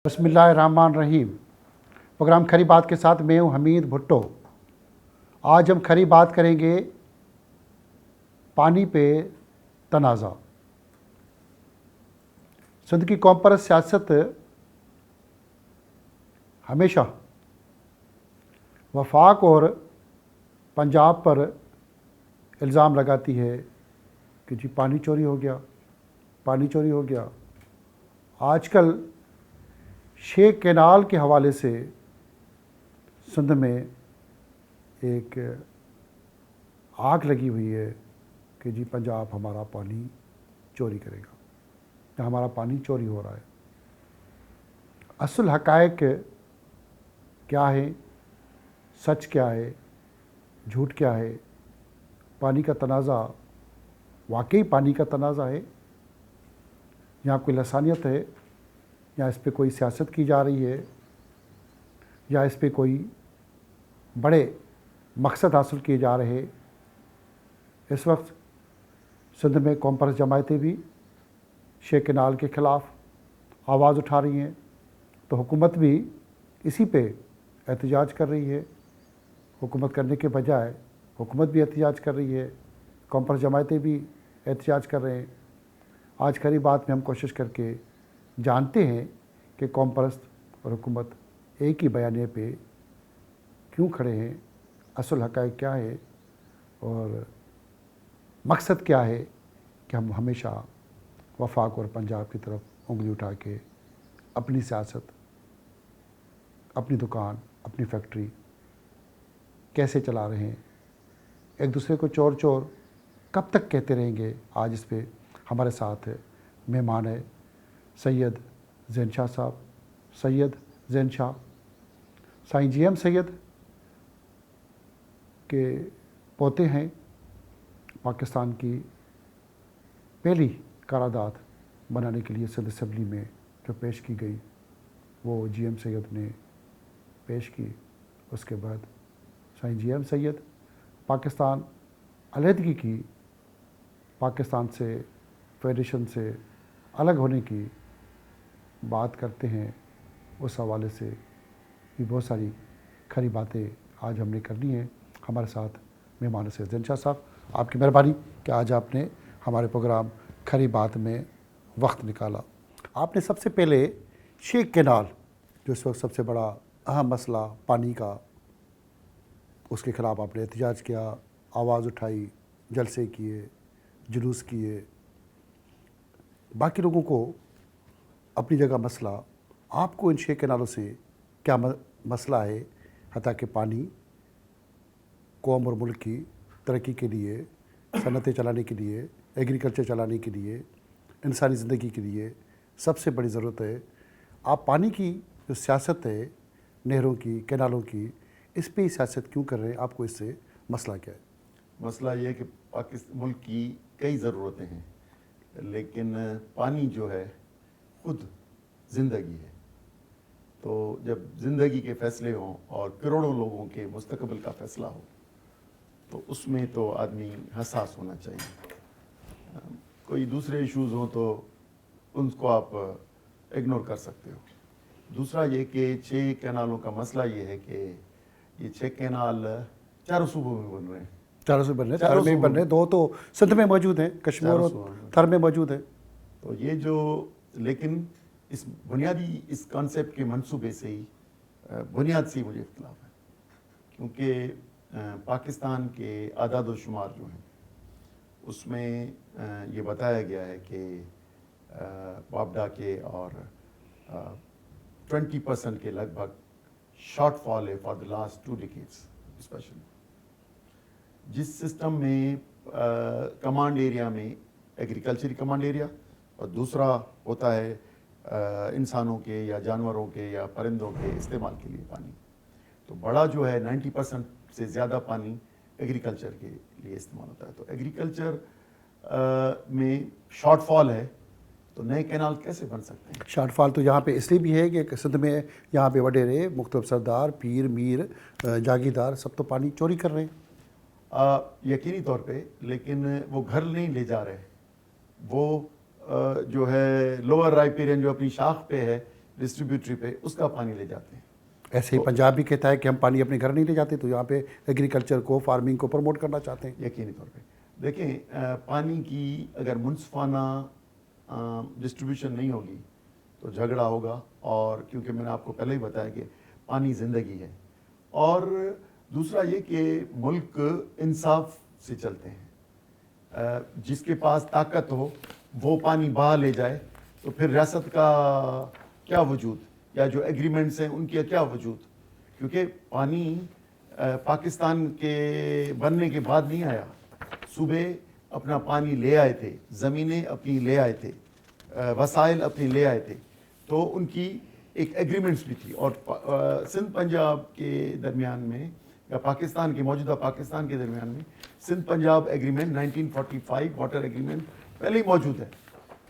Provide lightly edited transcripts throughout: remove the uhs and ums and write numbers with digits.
بسم اللہ الرحمن الرحیم۔ پروگرام کھری بات کے ساتھ میں ہوں حمید بھٹو۔ آج ہم کھری بات کریں گے پانی پہ تنازع۔ سندھ کی قوم پرست سیاست ہمیشہ وفاق اور پنجاب پر الزام لگاتی ہے کہ جی پانی چوری ہو گیا، پانی چوری ہو گیا۔ آج کل شیخ کینال کے حوالے سے سندھ میں ایک آگ لگی ہوئی ہے کہ جی پنجاب ہمارا پانی چوری کرے گا یا ہمارا پانی چوری ہو رہا ہے۔ اصل حقائق کیا ہے، سچ کیا ہے، جھوٹ کیا ہے؟ پانی کا تنازع واقعی پانی کا تنازع ہے یا کوئی لسانیت ہے، یا اس پہ کوئی سیاست کی جا رہی ہے، یا اس پہ کوئی بڑے مقصد حاصل کیے جا رہے؟ اس وقت سندھ میں قوم پرست جماعتیں بھی شیخ کینال کے خلاف آواز اٹھا رہی ہیں، تو حکومت بھی اسی پہ احتجاج کر رہی ہے۔ حکومت کرنے کے بجائے حکومت بھی احتجاج کر رہی ہے، قوم پرست جماعتیں بھی احتجاج کر رہے ہیں۔ آج کھری بات میں ہم کوشش کر کے جانتے ہیں کہ قوم پرست اور حکومت ایک ہی بیانیے پہ کیوں کھڑے ہیں، اصل حقائق کیا ہے اور مقصد کیا ہے کہ ہم ہمیشہ وفاق اور پنجاب کی طرف انگلی اٹھا کے اپنی سیاست، اپنی دکان، اپنی فیکٹری کیسے چلا رہے ہیں، ایک دوسرے کو چور چور کب تک کہتے رہیں گے؟ آج اس پہ ہمارے ساتھ مہمان ہے سید زین شاہ صاحب۔ سید زین شاہ سائیں جی ایم سید کے پوتے ہیں۔ پاکستان کی پہلی قرارداد بنانے کے لیے سندھ اسمبلی میں جو پیش کی گئی وہ جی ایم سید نے پیش کی۔ اس کے بعد سائیں جی ایم سید پاکستان علیحدگی کی، پاکستان سے، فیڈریشن سے الگ ہونے کی بات کرتے ہیں۔ اس حوالے سے بھی بہت ساری کھری باتیں آج ہم نے کرنی ہیں۔ ہمارے ساتھ مہمان سے زین شاہ صاحب، آپ کی مہربانی کہ آج آپ نے ہمارے پروگرام کھری بات میں وقت نکالا۔ آپ نے سب سے پہلے شیخ کینال جو اس وقت سب سے بڑا اہم مسئلہ پانی کا، اس کے خلاف آپ نے احتجاج کیا، آواز اٹھائی، جلسے کیے، جلوس کیے، باقی لوگوں کو اپنی جگہ مسئلہ، آپ کو ان شیخ کینالوں سے کیا مسئلہ ہے؟ حتیٰ کہ پانی قوم اور ملک کی ترقی کے لیے، صنعتیں چلانے کے لیے، ایگریکلچر چلانے کے لیے، انسانی زندگی کے لیے سب سے بڑی ضرورت ہے۔ آپ پانی کی جو سیاست ہے، نہروں کی، کینالوں کی، اس پہ ہی سیاست کیوں کر رہے ہیں؟ آپ کو اس سے مسئلہ کیا ہے؟ مسئلہ یہ ہے کہ ملک کی کئی ضرورتیں ہیں، لیکن پانی جو ہے خود زندگی ہے۔ تو جب زندگی کے فیصلے ہوں اور کروڑوں لوگوں کے مستقبل کا فیصلہ ہو تو اس میں تو آدمی حساس ہونا چاہیے۔ کوئی دوسرے ایشوز ہوں تو ان کو آپ اگنور کر سکتے ہو۔ دوسرا یہ کہ 6 کینالوں کا مسئلہ یہ ہے کہ یہ 6 کینال چاروں صوبوں میں بن رہے ہیں۔ چاروں سے بن رہے ہیں، تھر میں بن رہے ہیں، 2 تو سندھ میں موجود ہیں، کشمیر اور تھر میں موجود ہیں۔ تو یہ جو، لیکن اس بنیادی اس کانسیپٹ کے منصوبے سے ہی بنیاد سے ہی مجھے اختلاف ہے، کیونکہ پاکستان کے اعداد و شمار جو ہیں اس میں یہ بتایا گیا ہے کہ وابڈا کے اور 20% کے لگ بھگ شارٹ فال ہے for the last 2 decades especially. جس سسٹم میں کمانڈ ایریا میں ایگریکلچری کمانڈ ایریا اور دوسرا ہوتا ہے انسانوں کے یا جانوروں کے یا پرندوں کے استعمال کے لیے پانی، تو بڑا جو ہے 90% سے زیادہ پانی ایگریکلچر کے لیے استعمال ہوتا ہے۔ تو ایگریکلچر میں شارٹ فال ہے تو نئے کینال کیسے بن سکتے ہیں؟ شارٹ فال تو یہاں پہ اس لیے بھی ہے کہ سندھ میں یہاں پہ وڈیرے، مختلف سردار، پیر، میر، جاگیردار سب تو پانی چوری کر رہے ہیں۔ یقینی طور پہ، لیکن وہ گھر نہیں لے جا رہے، وہ جو ہے لوور رائپیرین جو اپنی شاخ پہ ہے ڈسٹریبیوٹری پہ اس کا پانی لے جاتے ہیں. ایسے ہی پنجاب بھی کہتا ہے کہ ہم پانی اپنے گھر نہیں لے جاتے، تو یہاں پہ ایگریکلچر کو، فارمنگ کو پروموٹ کرنا چاہتے ہیں. یقینی طور پہ دیکھیں پانی کی اگر منصفانہ ڈسٹریبیوشن نہیں ہوگی تو جھگڑا ہوگا، اور کیونکہ میں نے آپ کو پہلے ہی بتایا کہ پانی زندگی ہے. اور دوسرا یہ کہ ملک انصاف سے چلتے ہیں. جس کے پاس طاقت ہو وہ پانی بہا لے جائے تو پھر ریاست کا کیا وجود، یا جو ایگریمنٹس ہیں ان کی کیا وجود. کیونکہ پانی پاکستان کے بننے کے بعد نہیں آیا. صوبے اپنا پانی لے آئے تھے، زمینیں اپنی لے آئے تھے، وسائل اپنی لے آئے تھے، تو ان کی ایک ایگریمنٹس بھی تھی. اور سندھ پنجاب کے درمیان میں، یا پاکستان کے موجودہ پاکستان کے درمیان میں Sindh Punjab agreement 1945 water agreement پہلے ہی موجود ہے.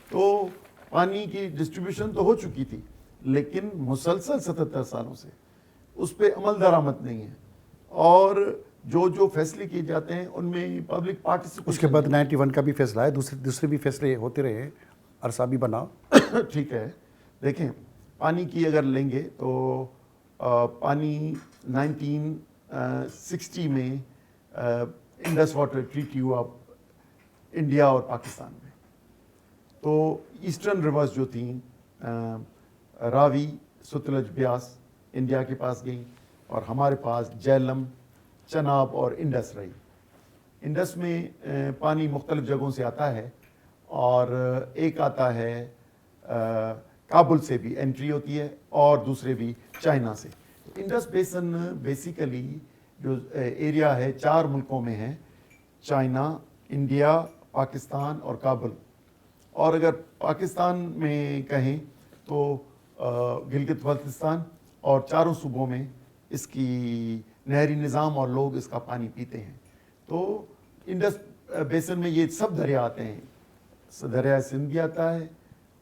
تو پانی کی ڈسٹریبیوشن تو ہو چکی تھی، لیکن مسلسل 77 سالوں سے اس پہ عمل درآمد نہیں ہے. اور جو فیصلے کیے جاتے ہیں ان میں پبلک پارٹیسپیشن. اس کے بعد 91 کا بھی فیصلہ ہے، دوسرے بھی فیصلے ہوتے رہے، عرصہ بھی بنا. ٹھیک ہے. دیکھیں پانی کی اگر لیں گے تو پانی 1960 میں انڈس واٹر ٹریٹی ہوا انڈیا اور پاکستان میں. تو ایسٹرن ریورز جو تھیں راوی، ستلج، بیاس انڈیا کے پاس گئیں، اور ہمارے پاس جہلم، چناب اور انڈس رہی. انڈس میں پانی مختلف جگہوں سے آتا ہے، اور ایک آتا ہے کابل سے بھی انٹری ہوتی ہے، اور دوسرے بھی چائنا سے. انڈس بیسن بیسیکلی جو ایریا ہے 4 ملکوں میں ہے، چائنا، انڈیا، پاکستان اور کابل. اور اگر پاکستان میں کہیں تو گلگت بلتستان، اور 4 صوبوں میں اس کی نہری نظام اور لوگ اس کا پانی پیتے ہیں. تو انڈس بیسن میں یہ سب دریا آتے ہیں. دریا سندھ بھی آتا ہے،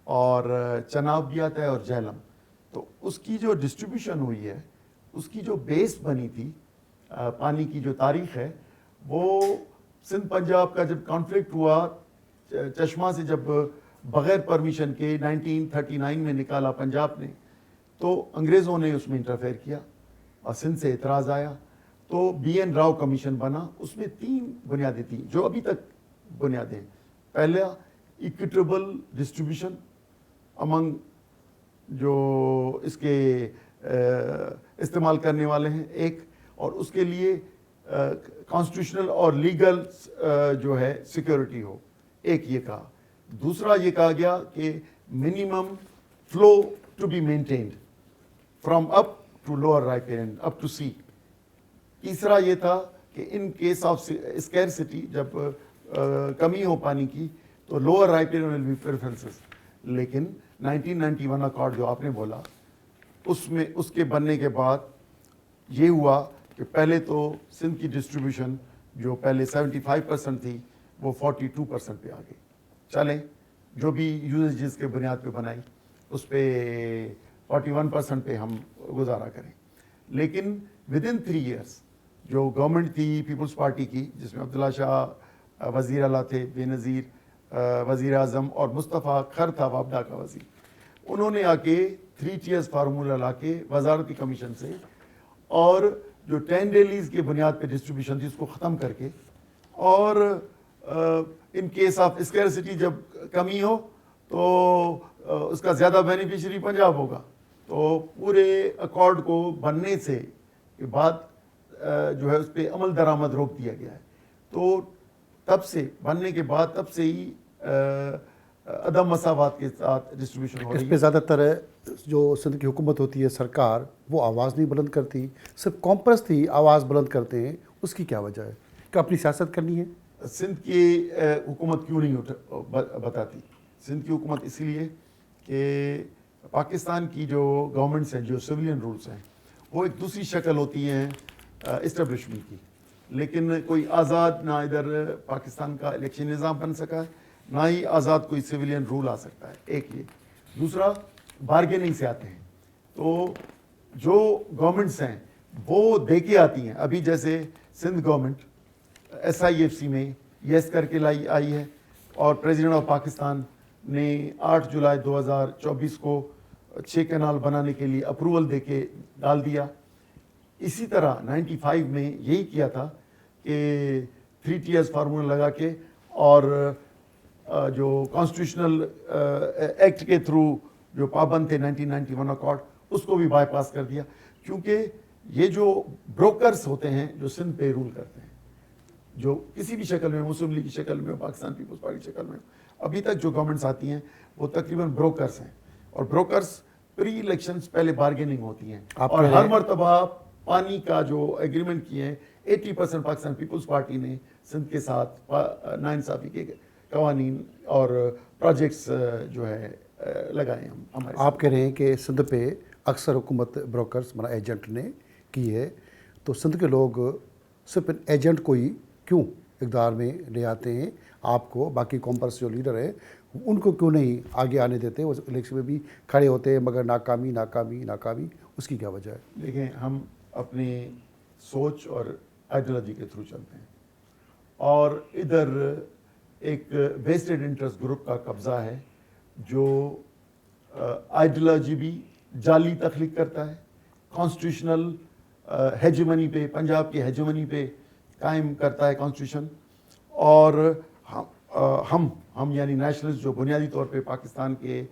اور چناب بھی آتا ہے، اور جہلم. تو اس کی جو ڈسٹریبیوشن ہوئی ہے، اس کی جو بیس بنی تھی پانی کی جو تاریخ ہے، وہ سندھ پنجاب کا جب کانفلکٹ ہوا چشمہ سے، جب بغیر پرمیشن کے 1939 میں نکالا پنجاب نے، تو انگریزوں نے اس میں انٹرفیئر کیا اور سندھ سے اعتراض آیا. تو بی این راؤ کمیشن بنا. اس میں 3 بنیادیں تھیں جو ابھی تک بنیادیں ہیں. پہلا ایکویٹیبل ڈسٹریبیوشن امنگ جو اس کے استعمال کرنے والے ہیں، ایک، اور اس کے لیے کانسٹیٹیوشنل اور لیگل جو ہے سیکیورٹی ہو، ایک یہ کہا. دوسرا یہ کہا گیا کہ minimum flow to be maintained from up to lower riparian up to sea. تیسرا یہ تھا کہ ان کیس آف اسکیرسٹی، جب کمی ہو پانی کی، تو لوور رائپین ول بی پریفرنسز. لیکن 1991 اکارڈ جو آپ نے بولا، اس میں اس کے بننے کے بعد یہ ہوا کہ پہلے تو سندھ کی ڈسٹریبیوشن جو پہلے 75% تھی وہ 42% پہ آ گئی. چلیں جو بھی یوزیجز کے بنیاد پہ بنائی اس پہ 41% پہ ہم گزارا کریں. لیکن ود ان 3 ایئرس جو گورنمنٹ تھی پیپلز پارٹی کی، جس میں عبداللہ شاہ وزیر اعلیٰ تھے، بے نظیر وزیر اعظم، اور مصطفیٰ کھر تھا وابڈا کا وزیر، انہوں نے آ کے 3 ٹیئرز فارمولہ لا کے وزارتی کمیشن سے، اور جو 10 ڈیلیز کے بنیاد پہ ڈسٹریبیوشن تھی اس کو ختم کر کے، اور ان کیس آف اسکیرسٹی جب کمی ہو تو اس کا زیادہ بینیفیشری پنجاب ہوگا. تو پورے اکارڈ کو بننے سے کے بعد جو ہے اس پہ عمل درآمد روک دیا گیا ہے. تو تب سے بننے کے بعد تب سے ہی عدم مساوات کے ساتھ ڈسٹریبیوشن ہو رہی ہے. اس پہ زیادہ تر جو سندھ کی حکومت ہوتی ہے، سرکار، وہ آواز نہیں بلند کرتی، صرف کامپرس ہی آواز بلند کرتے ہیں. اس کی کیا وجہ ہے؟ کہ اپنی سیاست کرنی ہے؟ سندھ کی حکومت کیوں نہیں بتاتی؟ سندھ کی حکومت اسی لیے کہ پاکستان کی جو گورنمنٹس ہیں، جو سویلین رولز ہیں، وہ ایک دوسری شکل ہوتی ہیں اسٹیبلشمنٹ کی. لیکن کوئی آزاد نہ ادھر پاکستان کا الیکشن نظام بن سکا ہے، نہ ہی آزاد کوئی سویلین رول آ سکتا ہے. ایک یہ. دوسرا بارگیننگ سے آتے ہیں. تو جو گورنمنٹس ہیں وہ دے کے آتی ہیں. ابھی جیسے سندھ گورنمنٹ SIFC میں یس کر کے آئی ہے، اور پریزیڈنٹ آف پاکستان نے 8 جولائی 2024 کو 6 کینال بنانے کے لیے اپروول دے کے ڈال دیا. اسی طرح 95 میں یہی کیا تھا کہ 3 ٹیئرز فارمولا لگا کے اور جو کانسٹیٹیوشنل ایکٹ کے تھرو جو پابند تھے 1991 اکارڈ اس کو بھی بائی پاس کر دیا. کیونکہ یہ جو بروکرز ہوتے ہیں جو سندھ پہ رول کرتے ہیں, جو کسی بھی شکل میں, مسلم لیگ کی شکل میں, پاکستان پیپلز پارٹی کی شکل میں, ابھی تک جو گورنمنٹس آتی ہیں وہ تقریباً بروکرز ہیں. اور بروکرز پری الیکشنز پہلے بارگیننگ ہوتی ہیں, اور ہر مرتبہ پانی کا جو ایگریمنٹ کیے ہیں 80% پاکستان پیپلز پارٹی نے سندھ کے ساتھ ناانصافی کے قوانین اور پروجیکٹس جو ہے لگائے ہیں ہمارے. آپ کہہ رہے ہیں کہ سندھ پہ اکثر حکومت بروکرز مطلب ایجنٹ نے کی ہے, تو سندھ کے لوگ صرف ایجنٹ کو ہی کیوں اقتدار میں لے آتے ہیں؟ آپ کو باقی کامپرس جو لیڈر ہیں ان کو کیوں نہیں آگے آنے دیتے؟ وہ الیکشن میں بھی کھڑے ہوتے ہیں مگر ناکامی ناکامی ناکامی, اس کی کیا وجہ ہے؟ دیکھیں, ہم اپنی سوچ اور آئیڈیالوجی کے تھرو چلتے ہیں, اور ادھر ایک ویسٹڈ انٹرسٹ گروپ کا قبضہ ہے جو آئیڈیالوجی بھی جعلی تخلیق کرتا ہے, کانسٹیٹیوشنل ہیجمنی پہ, پنجاب کی ہیجمنی پہ قائم کرتا ہے کانسٹیٹیوشن. اور ہم یعنی نیشنلسٹ جو بنیادی طور پہ پاکستان کے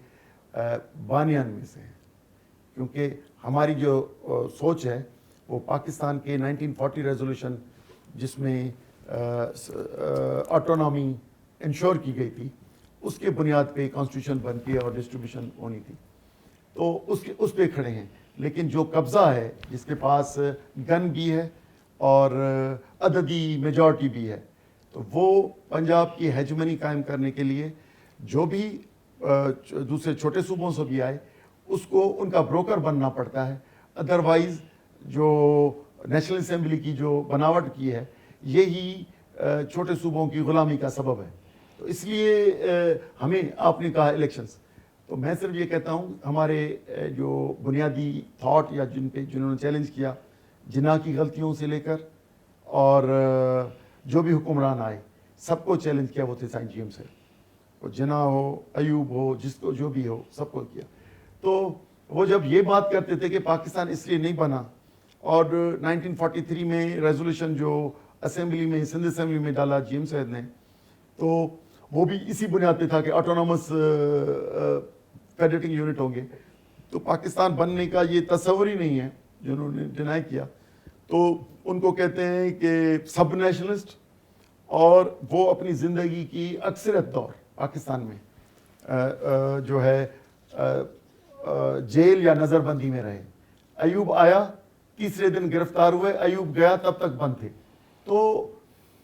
بانیان میں سے ہیں, کیونکہ ہماری جو سوچ ہے وہ پاکستان کے 1940 ریزولوشن جس میں آٹونومی انشور کی گئی تھی اس کے بنیاد پہ کانسٹیٹیوشن بن کے اور ڈسٹریبیوشن ہونی تھی, تو اس پہ کھڑے ہیں. لیکن جو قبضہ ہے, جس کے پاس گن بھی ہے اور عددی میجورٹی بھی ہے, تو وہ پنجاب کی ہیجمنی قائم کرنے کے لیے جو بھی دوسرے چھوٹے صوبوں سے بھی آئے اس کو ان کا بروکر بننا پڑتا ہے. ادروائز جو نیشنل اسمبلی کی جو بناوٹ کی ہے یہی چھوٹے صوبوں کی غلامی کا سبب ہے. تو اس لیے ہمیں آپ نے کہا الیکشنز, تو میں صرف یہ کہتا ہوں ہمارے جو بنیادی تھاٹ یا جنہوں نے چیلنج کیا, جناح کی غلطیوں سے لے کر اور جو بھی حکمران آئے سب کو چیلنج کیا وہ تھے سائن جی ایم سے, جناح ہو, ایوب ہو, جس کو جو بھی ہو سب کو کیا. تو وہ جب یہ بات کرتے تھے کہ پاکستان اس لیے نہیں بنا, اور 1943 میں ریزولوشن جو اسمبلی میں سندھ اسمبلی میں ڈالا جی ایم سید نے, تو وہ بھی اسی بنیاد پہ تھا کہ آٹونومس فیڈریٹنگ یونٹ ہوں گے. تو پاکستان بننے کا یہ تصور ہی نہیں ہے جنہوں نے ڈینائی کیا. تو ان کو کہتے ہیں کہ سب نیشنلسٹ, اور وہ اپنی زندگی کی اکثریت دور پاکستان میں جو ہے جیل یا نظر بندی میں رہے. ایوب آیا, تیسرے دن گرفتار ہوئے, ایوب گیا تب تک بند تھے. تو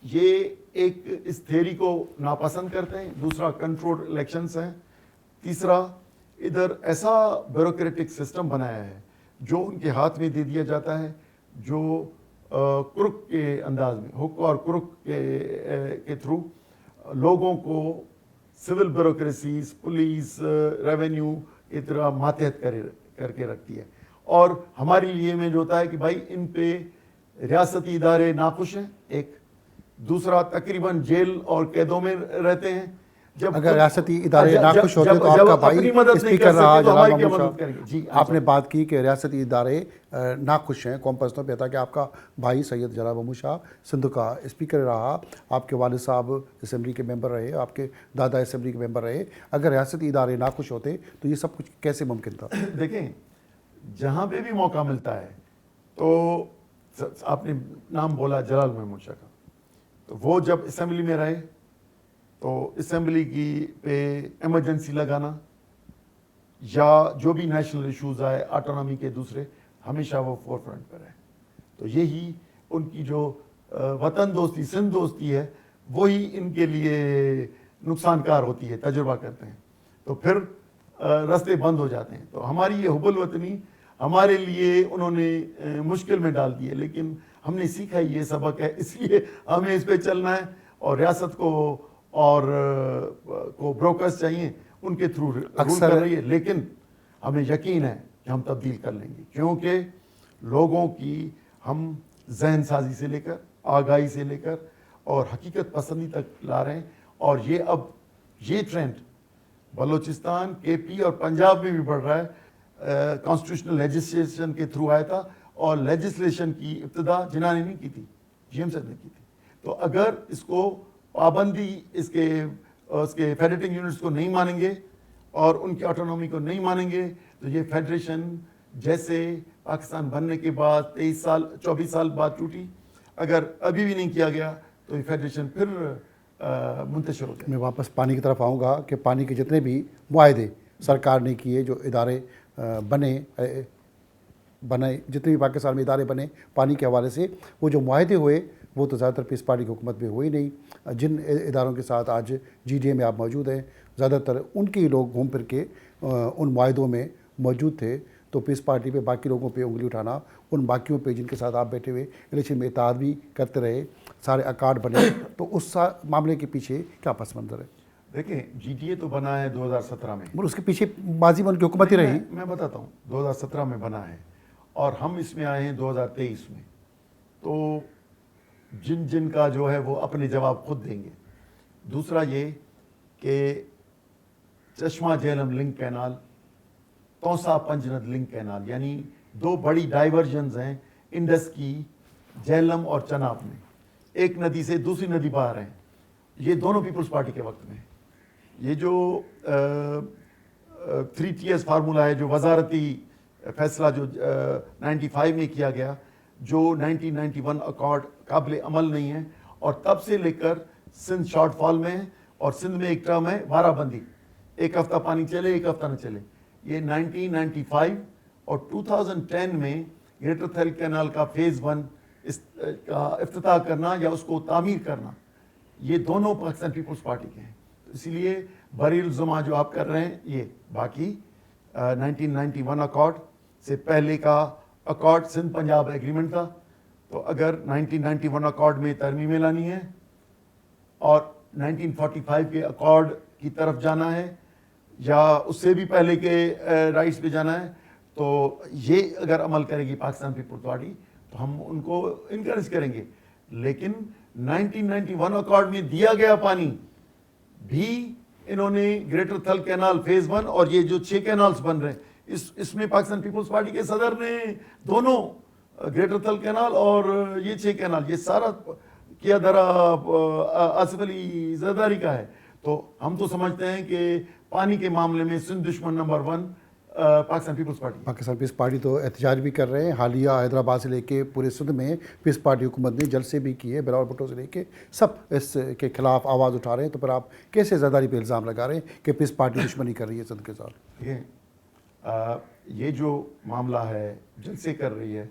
یہ ایک اس تھیوری کو ناپسند کرتے ہیں. دوسرا کنٹرول الیکشنز ہیں. تیسرا ادھر ایسا بیوروکریٹک سسٹم بنایا ہے جو ان کے ہاتھ میں دے دیا جاتا ہے, جو کرک کے انداز میں, حک اور کرک کے تھرو لوگوں کو سول بیوروکریسیز, پولیس, ریونیو کی طرح ماتحت کر کے رکھتی ہے. اور ہمارے لیے میں جو ہوتا ہے کہ بھائی ان پہ ریاستی ادارے ناخوش ہیں, ایک دوسرا تقریباً جیل اور قیدوں میں رہتے ہیں. جب اگر ریاستی ادارے ناخوش ہوتے تو آپ کا بھائی اسپیکر رہا جلال محمود شاہ, آپ نے بات کی کہ ریاستی ادارے ناخوش ہیں قوم پرستوں پہ, تھا کہ آپ کا بھائی سید جلال محمود شاہ سندھ کا اسپیکر رہا, آپ کے والد صاحب اسمبلی کے ممبر رہے, آپ کے دادا اسمبلی کے ممبر رہے. اگر ریاستی ادارے ناخوش ہوتے تو یہ سب کچھ کیسے ممکن تھا؟ دیکھیں, جہاں پہ بھی موقع ملتا ہے, تو آپ نے نام بولا جلال محمود شاہ کا, تو وہ جب اسمبلی میں رہے تو اسمبلی کی پہ ایمرجنسی لگانا یا جو بھی نیشنل ایشوز آئے آٹونومی کے دوسرے, ہمیشہ وہ فور فرنٹ پر رہے. تو یہی ان کی جو وطن دوستی, سندھ دوستی ہے, وہی ان کے لیے نقصان کار ہوتی ہے, تجربہ کرتے ہیں تو پھر راستے بند ہو جاتے ہیں. تو ہماری یہ حب الوطنی ہمارے لیے انہوں نے مشکل میں ڈال دی ہے, لیکن ہم نے سیکھا یہ سبق ہے, اس لیے ہمیں اس پہ چلنا ہے. اور ریاست کو اور بروکرز چاہیے, ان کے تھرو رول کر رہی ہے, لیکن ہمیں یقین ہے کہ ہم تبدیل کر لیں گے, کیونکہ لوگوں کی ہم ذہن سازی سے لے کر, آگاہی سے لے کر اور حقیقت پسندی تک لا رہے ہیں. اور یہ اب یہ ٹرینڈ بلوچستان, کے پی اور پنجاب میں بھی بڑھ رہا ہے. کانسٹیٹیوشنل لیجسلیشن کے تھرو آیا تھا, اور لیجسلیشن کی ابتدا جناح نے نہیں کی تھی, جی ایم صاحب نے کی تھی. تو اگر اس کو پابندی اس کے فیڈریٹنگ یونٹس کو نہیں مانیں گے اور ان کی آٹونومی کو نہیں مانیں گے, تو یہ فیڈریشن جیسے پاکستان بننے کے بعد 24 سال بعد ٹوٹی, اگر ابھی بھی نہیں کیا گیا تو یہ فیڈریشن پھر منتشر ہو جائے. میں واپس پانی کی طرف آؤں گا کہ پانی کے جتنے بھی معاہدے سرکار نے کیے, جو ادارے بنے جتنے بھی پاکستان میں ادارے بنے پانی کے حوالے سے, وہ جو معاہدے ہوئے وہ تو زیادہ تر پیس پارٹی کی حکومت میں ہوئے نہیں. جن اداروں کے ساتھ آج جی ڈی اے میں آپ موجود ہیں, زیادہ تر ان کے لوگ گھوم پھر کے ان معاہدوں میں موجود تھے. تو پیس پارٹی پہ باقی لوگوں پہ انگلی اٹھانا, ان باقیوں پہ جن کے ساتھ آپ بیٹھے ہوئے الیکشن میں اطاعت بھی کرتے رہے, سارے اکارڈ بنے, تو اس معاملے کے پیچھے کیا پس منظر ہے؟ دیکھیں جی ٹی اے تو بنا ہے 2017 میں, اس کے پیچھے ماضی میں ان کی حکومت ہی رہی. میں بتاتا ہوں 2017 میں بنا ہے اور ہم اس میں آئے ہیں 2023 میں. تو جن کا جو ہے وہ اپنے جواب خود دیں گے. دوسرا یہ کہ Chashma Jhelum link canal, Taunsa Panjnad link canal, یعنی دو بڑی ڈائیورژنز ہیں انڈس کی جہلم اور چناب میں, ایک ندی سے دوسری ندی باہر ہیں. یہ دونوں پیپلز پارٹی کے وقت میں. یہ جو 3 Tiers فارمولہ ہے, جو وزارتی فیصلہ جو 95 میں کیا گیا, جو 1991 اکارڈ قابل عمل نہیں ہے, اور تب سے لے کر سندھ شارٹ فال میں ہے, اور سندھ میں ایک ٹرم ہے وارہ بندی, ایک ہفتہ پانی چلے ایک ہفتہ نہ چلے. یہ 1995 اور 2010 میں گریٹر تھیل کینال کا فیز 1 کا افتتاح کرنا یا اس کو تعمیر کرنا, یہ دونوں پاکستان پیپلز پارٹی کے ہیں. اسی لیے بری الزما جو آپ کر رہے ہیں, یہ باقی 1991 اکارڈ سے پہلے کا اکارڈ سندھ پنجاب ایگریمنٹ تھا. تو اگر 1991 اکارڈ میں ترمیمیں لانی ہے اور 1945 کے اکارڈ کی طرف جانا ہے, یا اس سے بھی پہلے کے رائٹس پہ جانا ہے, تو یہ اگر عمل کرے گی پاکستان پیپلز پارٹی تو ہم ان کو انکریج کریں گے. لیکن 1991 اکارڈ میں دیا گیا پانی بھی انہوں نے گریٹر تھل کینال فیز 1 اور یہ جو 6 کینالز بن رہے ہیں, اس میں پاکستان پیپلز پارٹی کے صدر نے دونوں گریٹر تھل کینال اور یہ 6 کینال, یہ سارا کیا درا آصف علی زرداری کا ہے. تو ہم تو سمجھتے ہیں کہ پانی کے معاملے میں سندھ دشمن number 1 Pakistan Peoples Party. Pakistan Peace Party تو احتجاج بھی کر رہے ہیں. حالیہ حیدرآباد سے لے کے پورے سندھ میں پیس پارٹی حکومت نے جلسے بھی کیے, بلاول بھٹو سے لے کے سب اس کے خلاف آواز اٹھا رہے ہیں. تو پھر آپ کیسے زرداری پہ الزام لگا رہے ہیں کہ پیس پارٹی دشمنی کر رہی ہے سندھ کے ساتھ؟ یہ جو معاملہ ہے جلسے کر رہی ہے,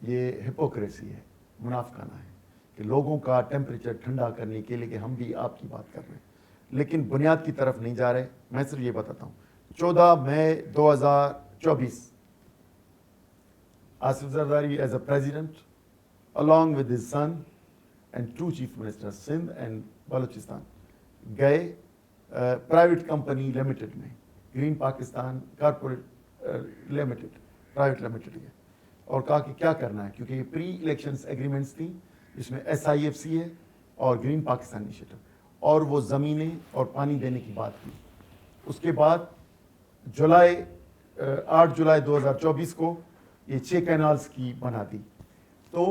یہ ہپوکریسی ہے, منافقانہ ہے, کہ لوگوں کا ٹیمپریچر ٹھنڈا کرنے کے لیے کہ ہم بھی آپ کی بات کر رہے ہیں, لیکن بنیاد کی طرف نہیں جا رہے. میں صرف یہ بتاتا ہوں, 14 مئی 2024 Asif Zardari as a president along with his son and 2 chief minister Sindh and Balochistan گئے پرائیویٹ کمپنی لمیٹڈ میں, green Pakistan corporate limited private limited ہے, اور کہا کہ کیا کرنا ہے, کیونکہ یہ پری الیکشنز ایگریمنٹس تھیں جس میں SIFC ہے اور گرین پاکستان انیشیٹو, اور وہ زمینیں اور پانی دینے کی بات کی. اس کے بعد 8 جولائی 2024 کو یہ 6 کینالز کی بنا دی. تو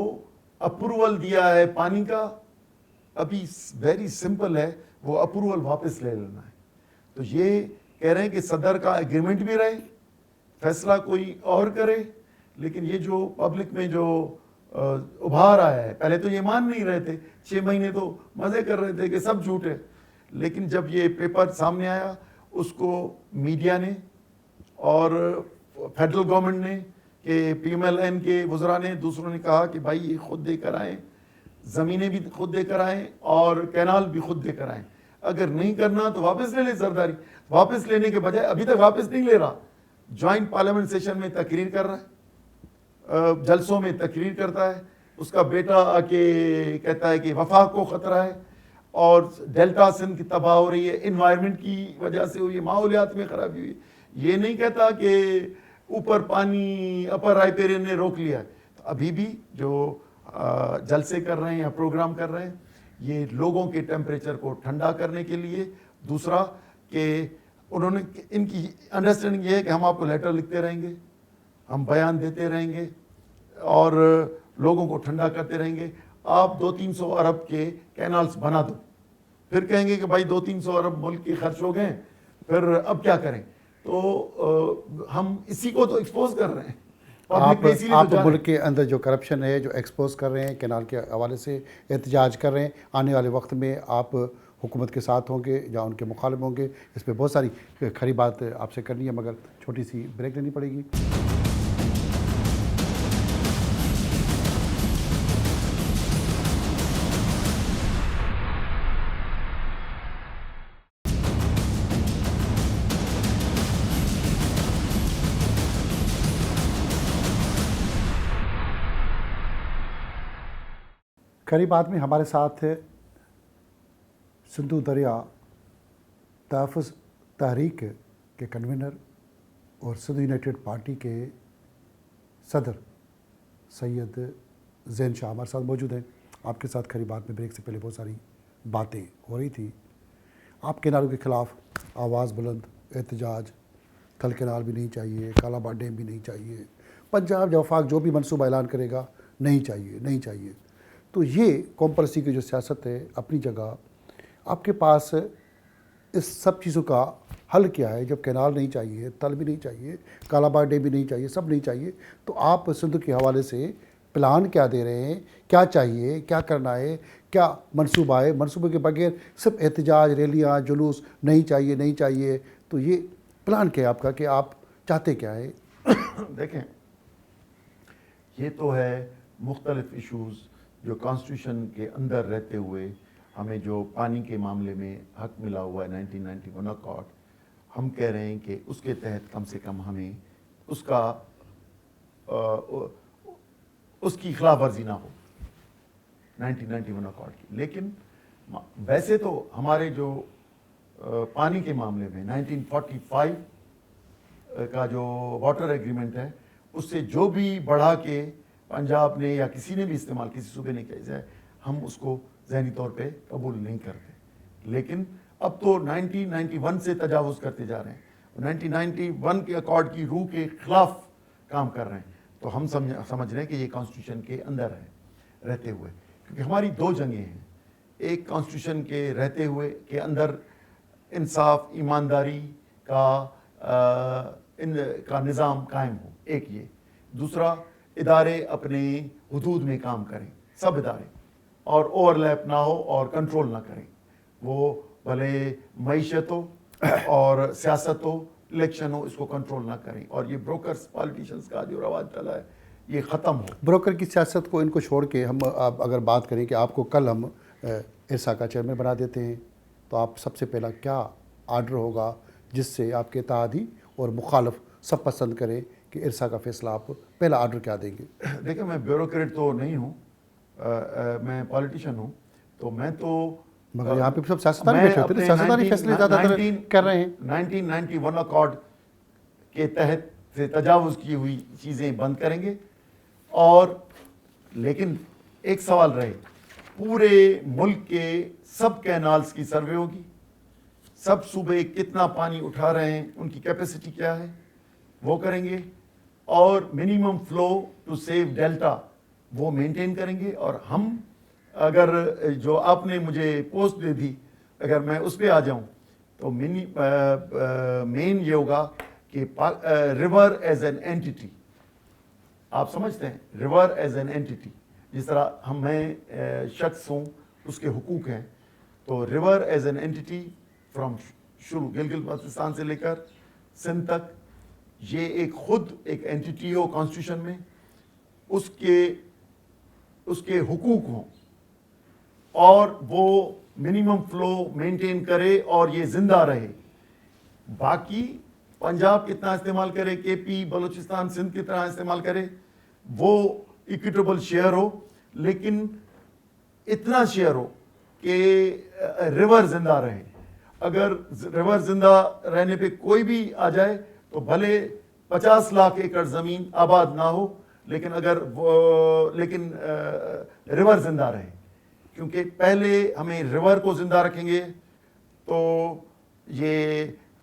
اپروول دیا ہے پانی کا, ابھی ویری سمپل ہے, وہ اپروول واپس لے لینا ہے. تو یہ کہہ رہے ہیں کہ صدر کا ایگریمنٹ بھی رہے, فیصلہ کوئی اور کرے, لیکن یہ جو پبلک میں جو ابھار آیا ہے, پہلے تو یہ مان نہیں رہے تھے, 6 مہینے تو مزے کر رہے تھے کہ سب جھوٹ ہے, لیکن جب یہ پیپر سامنے آیا اس کو میڈیا نے اور فیڈرل گورنمنٹ نے, کہ PMLN کے وزراء نے, دوسروں نے کہا کہ بھائی یہ خود دے کر آئیں, زمینیں بھی خود دے کر آئیں اور کینال بھی خود دے کر آئیں. اگر نہیں کرنا تو واپس لے لیں زرداری. واپس لینے کے بجائے ابھی تک واپس نہیں لے رہا, جوائنٹ پارلیمنٹ سیشن میں تقریر کر رہا ہے, جلسوں میں تقریر کرتا ہے. اس کا بیٹا آ کے کہتا ہے کہ وفاق کو خطرہ ہے اور ڈیلٹا سندھ کی تباہ ہو رہی ہے, انوائرمنٹ کی وجہ سے ہوئی ہے, ماحولیات میں خرابی ہوئی ہے. یہ نہیں کہتا کہ اوپر پانی اپر رائپیرین نے روک لیا ہے. تو ابھی بھی جو جلسے کر رہے ہیں یا پروگرام کر رہے ہیں, یہ لوگوں کے ٹیمپریچر کو ٹھنڈا کرنے کے لیے. دوسرا کہ انہوں نے ان کی انڈرسٹینڈنگ یہ ہے کہ ہم آپ کو لیٹر لکھتے رہیں گے, ہم بیان دیتے رہیں گے اور لوگوں کو ٹھنڈا کرتے رہیں گے, آپ 200-300 ارب کے کینالز بنا دو, پھر کہیں گے کہ بھائی 200-300 ارب ملک کے خرچ ہو گئے, پھر اب کیا کریں. تو ہم اسی کو تو ایکسپوز کر رہے ہیں. آپ ملک کے اندر جو کرپشن ہے جو ایکسپوز کر رہے ہیں, کینال کے حوالے سے احتجاج کر رہے ہیں. آنے والے وقت میں آپ حکومت کے ساتھ ہوں گے یا ان کے مخالف ہوں گے, اس پہ بہت ساری کھری بات آپ سے کرنی ہے, مگر چھوٹی سی بریک لینی پڑے گی. کھری بات میں ہمارے ساتھ سندھو دریا تحفظ تحریک کے کنوینر اور سندھ یونائٹڈ پارٹی کے صدر سید زین شاہ ہمارے ساتھ موجود ہیں. آپ کے ساتھ کھری بات میں بریک سے پہلے بہت ساری باتیں ہو رہی تھی. آپ کینالوں کے خلاف آواز بلند, احتجاج, تھل کینال بھی نہیں چاہیے, کالا باڑ ڈیم بھی نہیں چاہیے, پنجاب یا وفاق جو بھی منصوبہ اعلان کرے گا نہیں چاہیے نہیں چاہیے. تو یہ قوم پرستی کی جو سیاست ہے اپنی جگہ, آپ کے پاس اس سب چیزوں کا حل کیا ہے؟ جب کینال نہیں چاہیے, تل بھی نہیں چاہیے, کالا باڑ ڈیم بھی نہیں چاہیے, سب نہیں چاہیے, تو آپ سندھ کے حوالے سے پلان کیا دے رہے ہیں؟ کیا چاہیے, کیا کرنا ہے, کیا منصوبہ ہے؟ منصوبے کے بغیر صرف احتجاج, ریلیاں, جلوس نہیں چاہیے نہیں چاہیے, تو یہ پلان کیا ہے آپ کا کہ آپ چاہتے کیا ہے؟ دیکھیں, یہ تو ہے مختلف ایشوز جو کانسٹیٹیوشن کے اندر رہتے ہوئے ہمیں جو پانی کے معاملے میں حق ملا ہوا ہے 1991 اکارڈ, ہم کہہ رہے ہیں کہ اس کے تحت کم سے کم ہمیں اس کی خلاف ورزی نہ ہو 1991 اکارڈ کی. لیکن ویسے تو ہمارے جو پانی کے معاملے میں 1945 کا جو واٹر ایگریمنٹ ہے, اس سے جو بھی بڑھا کے پنجاب نے یا کسی نے بھی استعمال, کسی صوبے نے کیا ہے, ہم اس کو ذہنی طور پہ قبول نہیں کرتے. لیکن اب تو 1991 سے تجاوز کرتے جا رہے ہیں, 1991 کے اکارڈ کی روح کے خلاف کام کر رہے ہیں. تو ہم سمجھ رہے ہیں کہ یہ کانسٹیٹیوشن کے اندر ہے رہتے ہوئے, کیونکہ ہماری دو جنگیں ہیں. ایک کانسٹیٹیوشن کے رہتے ہوئے کے اندر انصاف, ایمانداری کا نظام قائم ہو, ایک یہ. دوسرا, ادارے اپنے حدود میں کام کریں, سب ادارے, اور اوور لیپ نہ ہو اور کنٹرول نہ کریں. وہ بھلے معیشت ہو اور سیاست ہو, الیکشن ہو, اس کو کنٹرول نہ کریں. اور یہ بروکرز, پالیٹیشنز کا جو رواج چلا ہے یہ ختم ہو. بروکر کی سیاست کو ان کو چھوڑ کے ہم اگر بات کریں کہ آپ کو کل ہم ارسا کا چیئرمین بنا دیتے ہیں, تو آپ سب سے پہلا کیا آرڈر ہوگا جس سے آپ کے اتحادی اور مخالف سب پسند کریں کہ ارسا کا فیصلہ آپ پہلا آرڈر کیا دیں گے؟ دیکھیں, میں بیوروکریٹ تو نہیں ہوں, میں پالیٹیشین ہوں, تو میں تو مگر یہاں پہ سب سیاستدان بیٹھے ہوتے ہیں, سیاستدانی فیصلے زیادہ تر کر رہے ہیں. 1991 اکارڈ کے تحت سے تجاوز کی ہوئی چیزیں بند کریں گے. اور لیکن ایک سوال رہے, پورے ملک کے سب کینالز کی سروے ہوگی, سب صوبے کتنا پانی اٹھا رہے ہیں, ان کی کیپیسٹی کیا ہے, وہ کریں گے. اور minimum flow to save delta وہ مینٹین کریں گے. اور ہم اگر جو آپ نے مجھے پوسٹ دے دی, اگر میں اس پہ آ جاؤں, تو مین یہ ہوگا کہ ریور ایز این اینٹیٹی, آپ سمجھتے ہیں ریور ایز این اینٹیٹی, جس طرح میں شخص ہوں, اس کے حقوق ہیں, تو river as an entity from شروع گلگت بلتستان سے لے کر سندھ تک, یہ ایک خود ایک اینٹیٹی ہو کانسٹیٹیوشن میں, اس کے حقوق ہوں, اور وہ منیمم فلو مینٹین کرے اور یہ زندہ رہے. باقی پنجاب کتنا استعمال کرے, کے پی, بلوچستان, سندھ کتنا استعمال کرے, وہ ایکویٹیبل شیئر ہو, لیکن اتنا شیئر ہو کہ ریور زندہ رہے. اگر ریور زندہ رہنے پہ کوئی بھی آ جائے تو بھلے 50 لاکھ ایکڑ زمین آباد نہ ہو, لیکن ریور زندہ رہے. کیونکہ پہلے ہمیں ریور کو زندہ رکھیں گے تو یہ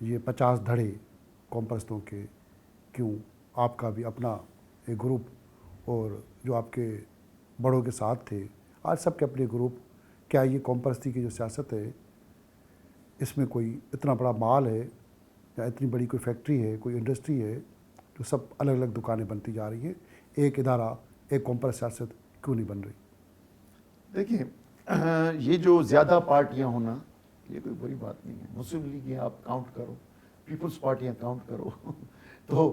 یہ 50 دھڑے قوم پرستوں کے کیوں؟ آپ کا بھی اپنا ایک گروپ اور جو آپ کے بڑوں کے ساتھ تھے، آج سب کے اپنے گروپ. کیا یہ قوم پرستی کی جو سیاست ہے اس میں کوئی اتنا بڑا مال ہے یا اتنی بڑی کوئی فیکٹری ہے، کوئی انڈسٹری ہے جو سب الگ الگ دکانیں بنتی جا رہی ہیں؟ ایک ادارہ، ایک قوم پرست سیاست کیوں نہیں بن رہی؟ دیکھیں یہ جو زیادہ پارٹیاں ہونا یہ کوئی بری بات نہیں ہے. مسلم لیگ آپ کاؤنٹ کرو، پیپلز پارٹیاں کاؤنٹ کرو تو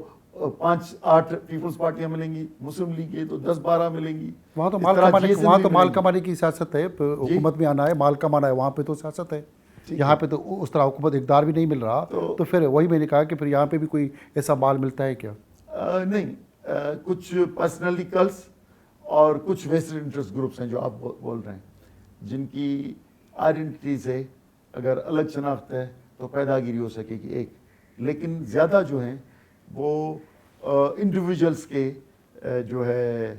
5-8 پیپلز پارٹیاں ملیں گی. مسلم لیگ کے تو 10-12 ملیں گی. وہاں تو اس مال طرح کمانے GSM وہاں بھی تو ملیں مال گی. کمانے کی سیاست ہے، حکومت میں آنا ہے، مال کمانا ہے، وہاں پہ تو سیاست ہے. یہاں پہ تو اس طرح حکومت اقدار بھی نہیں مل رہا. تو پھر وہی میں نے کہا کہ پھر یہاں پہ بھی کوئی ایسا مال ملتا ہے کیا؟ نہیں، کچھ پرسنلٹیکلس اور کچھ ویسٹرن انٹرسٹ گروپس ہیں جو آپ بول رہے ہیں، جن کی آئیڈینٹی سے اگر الگ شناخت ہے تو پیداگیری ہو سکے گی ایک. لیکن زیادہ جو ہیں وہ انڈیویجولس کے جو ہے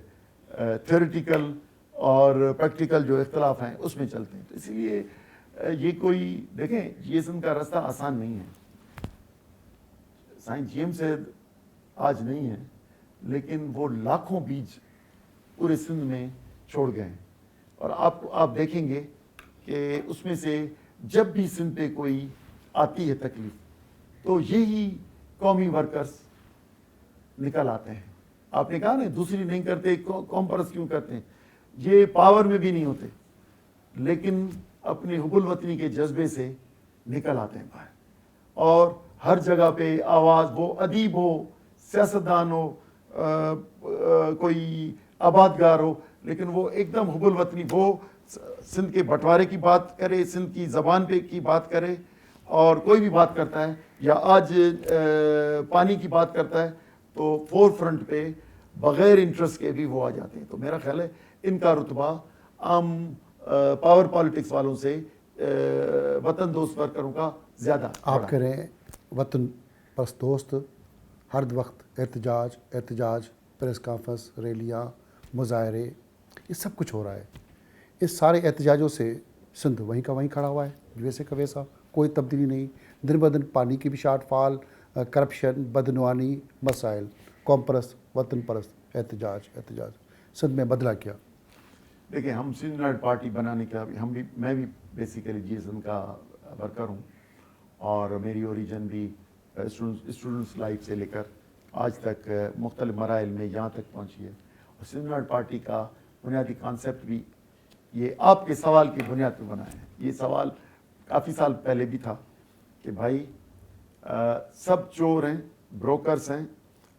تھیوریٹیکل اور پریکٹیکل جو اختلاف ہیں اس میں چلتے ہیں. تو اسی لیے یہ کوئی دیکھیں GSM کا راستہ آسان نہیں ہے. سائنس GM سے آج نہیں ہے، لیکن وہ لاکھوں بیج پورے سندھ میں چھوڑ گئے ہیں. اور آپ دیکھیں گے کہ اس میں سے جب بھی سندھ پہ کوئی آتی ہے تکلیف تو یہی قومی ورکرز نکل آتے ہیں. آپ نے کہا نا دوسری نہیں کرتے، قوم پرست کیوں کرتے ہیں؟ یہ پاور میں بھی نہیں ہوتے لیکن اپنے حب الوطنی کے جذبے سے نکل آتے ہیں باہر، اور ہر جگہ پہ آواز، وہ ادیب ہو، سیاستدان ہو، کوئی آبادگار ہو، لیکن وہ ایک دم حب الوطنی، وہ سندھ کے بٹوارے کی بات کرے، سندھ کی زبان پہ کی بات کرے، اور کوئی بھی بات کرتا ہے یا آج پانی کی بات کرتا ہے تو فور فرنٹ پہ بغیر انٹرسٹ کے بھی وہ آ جاتے ہیں. تو میرا خیال ہے ان کا رتبہ عام پاور پالیٹکس والوں سے وطن دوست ورکروں کا زیادہ. آپ کریں وطن پرست دوست، ہر وقت احتجاج، پریس کانفرنس، ریلیاں، مظاہرے، یہ سب کچھ ہو رہا ہے. اس سارے احتجاجوں سے سندھ وہیں کا وہیں کھڑا ہوا ہے، ویسے کا ویسا، کوئی تبدیلی نہیں. دن بدن پانی کی بھی شارٹ فال، کرپشن، بدعنوانی، مسائل. قوم پرست، وطن پرست، احتجاج. سندھ میں بدلا کیا؟ دیکھیں ہم سندھ یونائٹڈ پارٹی بنانے کا میں بھی بیسیکلی GSM کا ورکر ہوں، اور میری اوریجن بھی اسٹوڈنٹس لائف سے لے کر آج تک مختلف مراحل میں یہاں تک پہنچی ہے. اور سندھ یونائٹڈ پارٹی کا بنیادی کانسیپٹ بھی یہ آپ کے سوال کی بنیاد پہ بنا ہے. یہ سوال کافی سال پہلے بھی تھا کہ بھائی سب چور ہیں، بروکرز ہیں،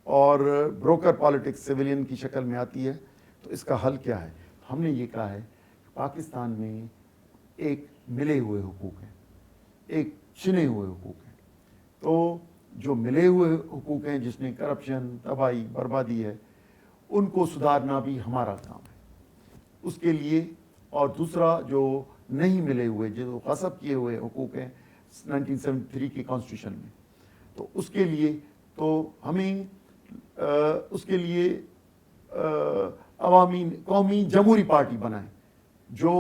اور بروکر پالیٹکس سویلین کی شکل میں آتی ہے، تو اس کا حل کیا ہے؟ ہم نے یہ کہا ہے کہ پاکستان میں ایک ملے ہوئے حقوق ہیں، ایک چنے ہوئے حقوق ہیں. تو جو ملے ہوئے حقوق ہیں جس میں کرپشن، تباہی، بربادی ہے، ان کو سدھارنا بھی ہمارا کام ہے. اس کے لیے، اور دوسرا جو نہیں ملے ہوئے، جو غصب کیے ہوئے حقوق ہیں 1973 کی کانسٹیٹیوشن میں، تو اس کے لیے تو ہمیں اس کے لیے عوامی قومی جمہوری پارٹی بنائیں جو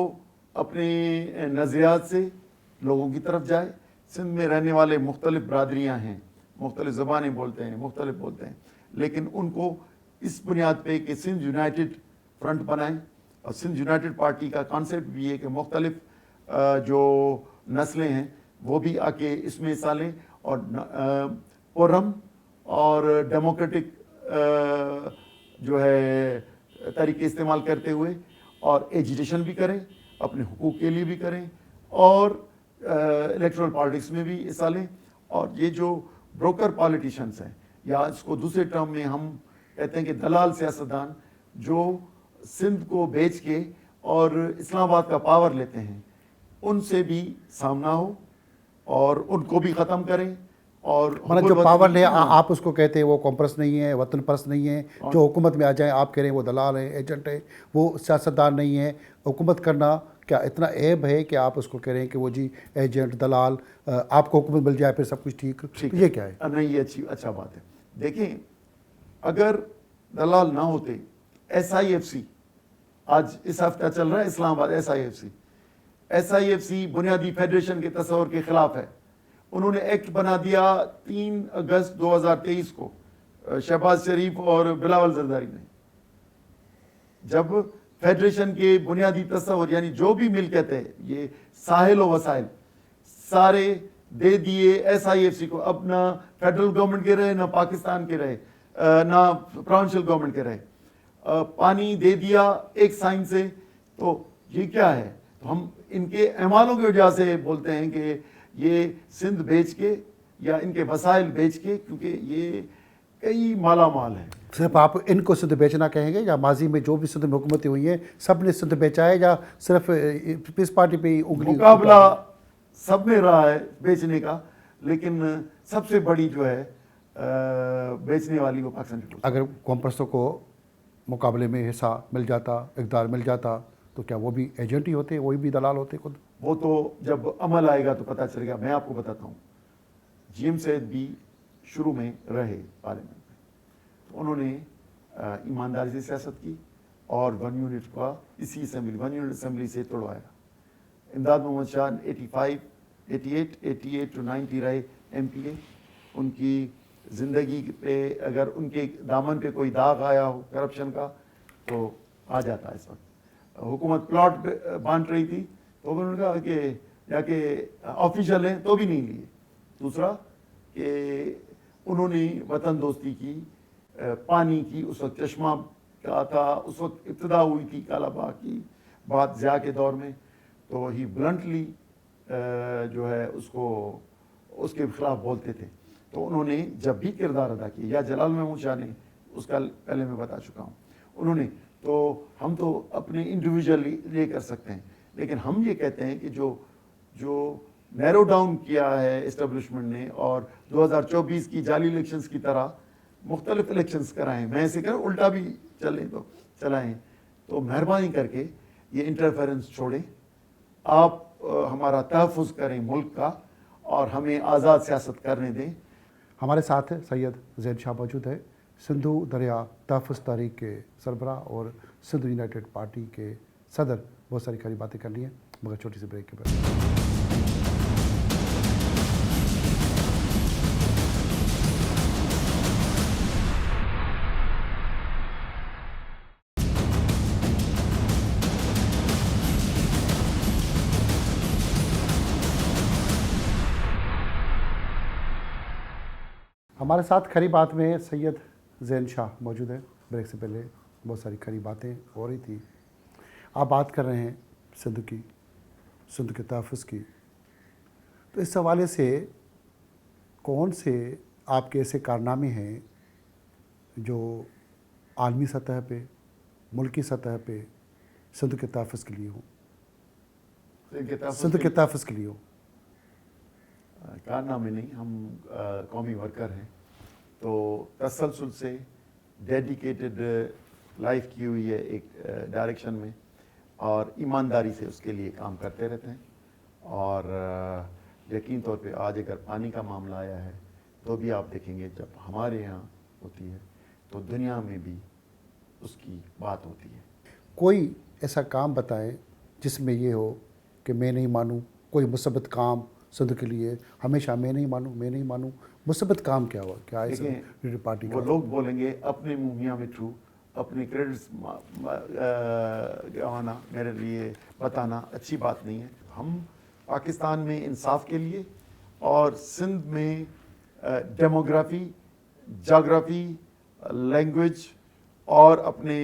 اپنے نظریات سے لوگوں کی طرف جائے. سندھ میں رہنے والے مختلف برادریاں ہیں، مختلف زبانیں بولتے ہیں، مختلف بولتے ہیں، لیکن ان کو اس بنیاد پہ کہ سندھ یونائٹڈ فرنٹ بنائیں. اور سندھ یونائٹڈ پارٹی کا کانسیپٹ بھی ہے کہ مختلف جو نسلیں ہیں وہ بھی آ کے اس میں حصہ لیں، اور پرم اور ڈیموکریٹک جو ہے طریقے استعمال کرتے ہوئے، اور ایجیٹیشن بھی کریں، اپنے حقوق کے لیے بھی کریں، اور الیکٹرل پالیٹکس میں بھی حصہ لیں. اور یہ جو بروکر پالیٹیشنز ہیں، یا اس کو دوسرے ٹرم میں ہم کہتے ہیں کہ دلال سیاستدان، جو سندھ کو بیچ کے اور اسلام آباد کا پاور لیتے ہیں، ان سے بھی سامنا ہو اور ان کو بھی ختم کریں. اور جو پاور لے آپ اس کو کہتے ہیں وہ قوم پرست نہیں ہے، وطن پرست نہیں ہے. جو حکومت میں آ جائیں آپ کہہ رہے ہیں وہ دلال ہیں، ایجنٹ ہیں، وہ سیاستدان نہیں ہیں. حکومت کرنا کیا اتنا عیب ہے کہ آپ اس کو کہہ رہے ہیں کہ وہ جی ایجنٹ، دلال، آپ کو حکومت مل جائے پھر سب کچھ ٹھیک؟ یہ کیا ہے؟ نہیں، یہ اچھا بات ہے. دیکھیں اگر دلال نہ ہوتے، SIFC آج اس ہفتہ چل رہا ہے اسلام آباد SIFC بنیادی فیڈریشن کے تصور کے خلاف ہے، انہوں نے ایکٹ بنا دیا 3 اگست 2023 کو شہباز شریف اور بلاول زرداری نے. جب فیڈریشن کے بنیادی تصور یعنی جو بھی ملکیت ہے یہ ساحل و وسائل سارے دے دیے ایس آئی ایف سی کو. اب نہ فیڈرل گورنمنٹ کے رہے نہ پاکستان کے رہے نہ پروونشل گورنمنٹ کے رہے, پانی دے دیا ایک سائن سے. تو یہ کیا ہے؟ تو ہم ان کے اعمالوں کی وجہ سے بولتے ہیں کہ یہ سندھ بیچ کے یا ان کے وسائل بیچ کے, کیونکہ یہ کئی مالا مال ہیں. صرف آپ ان کو سندھ بیچنا کہیں گے یا ماضی میں جو بھی سندھ میں حکومتیں ہوئی ہیں سب نے سندھ بیچا ہے, یا صرف پیس پارٹی پہ ہی انگلی؟ مقابلہ سب میں رہا ہے بیچنے کا, لیکن سب سے بڑی جو ہے بیچنے والی وہ پاکستان پیپلز. اگر قوم پرستوں کو مقابلے میں حصہ مل جاتا, اقدار مل جاتا, تو کیا وہ بھی ایجنٹ ہی ہوتے, وہی بھی دلال ہوتے خود؟ وہ تو جب عمل آئے گا تو پتہ چلے گا. میں آپ کو بتاتا ہوں, جی ایم سید بھی شروع میں رہے پارلیمنٹ میں, تو انہوں نے ایمانداری سے سیاست کی اور 1 یونٹ کا اسی اسمبلی 1 یونٹ اسمبلی سے توڑوایا. امداد محمد شاہ 88 to 90 رہے ایم پی اے. ان کی زندگی پہ اگر ان کے دامن پہ کوئی داغ آیا ہو کرپشن کا تو آ جاتا ہے. اس وقت حکومت پلاٹ بانٹ رہی تھی تو انہوں نے کہا کہ یا کہ آفیشل ہیں تو بھی نہیں لیے. دوسرا کہ انہوں نے وطن دوستی کی, پانی کی, اس وقت چشمہ کا تھا, اس وقت ابتدا ہوئی تھی کالا باغ کی بات ضیاء کے دور میں, تو ہی بلنٹلی جو ہے اس کو اس کے خلاف بولتے تھے. تو انہوں نے جب بھی کردار ادا کیا, یا جلال محمود شاہ نے, اس کا پہلے میں بتا چکا ہوں, انہوں نے, تو ہم تو اپنے انڈیویجول یہ کر سکتے ہیں, لیکن ہم یہ کہتے ہیں کہ جو نیرو ڈاؤن کیا ہے اسٹیبلشمنٹ نے اور 2024 کی جعلی الیکشنز کی طرح مختلف الیکشنز کرائیں, میں ایسے کریں الٹا بھی چلیں تو چلائیں, تو مہربانی کر کے یہ انٹرفیرنس چھوڑیں. آپ ہمارا تحفظ کریں ملک کا اور ہمیں آزاد سیاست کرنے دیں. ہمارے ساتھ سید زین شاہ موجود ہے, سندھو دریا تحفظ تحریک کے سربراہ اور سندھ یونائٹڈ پارٹی کے صدر. بہت ساری کھاری باتیں کرنی ہیں مگر چھوٹی سی بریک کے بعد. ہمارے ساتھ کھری بات میں سید زین شاہ موجود ہیں. بریک سے پہلے بہت ساری کھری باتیں ہو رہی تھی. آپ بات کر رہے ہیں سندھ کی, سندھ کے تحفظ کی, تو اس حوالے سے کون سے آپ کے ایسے کارنامے ہیں جو عالمی سطح پہ, ملکی سطح پہ سندھ کے تحفظ کے لیے ہوں, سندھ کے تحفظ کے لیے ہوں؟ کارنامے نہیں, ہم قومی ورکر ہیں, تو تسلسل سے ڈیڈیکیٹڈ لائف کی ہوئی ہے ایک ڈائریکشن میں, اور ایمانداری سے اس کے لیے کام کرتے رہتے ہیں. اور یقین طور پہ آج اگر پانی کا معاملہ آیا ہے تو بھی آپ دیکھیں گے جب ہمارے یہاں ہوتی ہے تو دنیا میں بھی اس کی بات ہوتی ہے. کوئی ایسا کام بتائیں جس میں یہ ہو کہ میں نہیں مانوں, کوئی مثبت کام سندھ کے لیے, ہمیشہ میں نہیں مانوں, مثبت کام کیا ہوا, کیا ہے پارٹی کا؟ وہ لوگ بولیں گے اپنے منہ میاں میں ٹرو, اپنے کریڈٹس گوانا میرے لیے بتانا اچھی بات نہیں ہے. ہم پاکستان میں انصاف کے لیے اور سندھ میں ڈیموگرافی, جاگرافی, لینگویج اور اپنے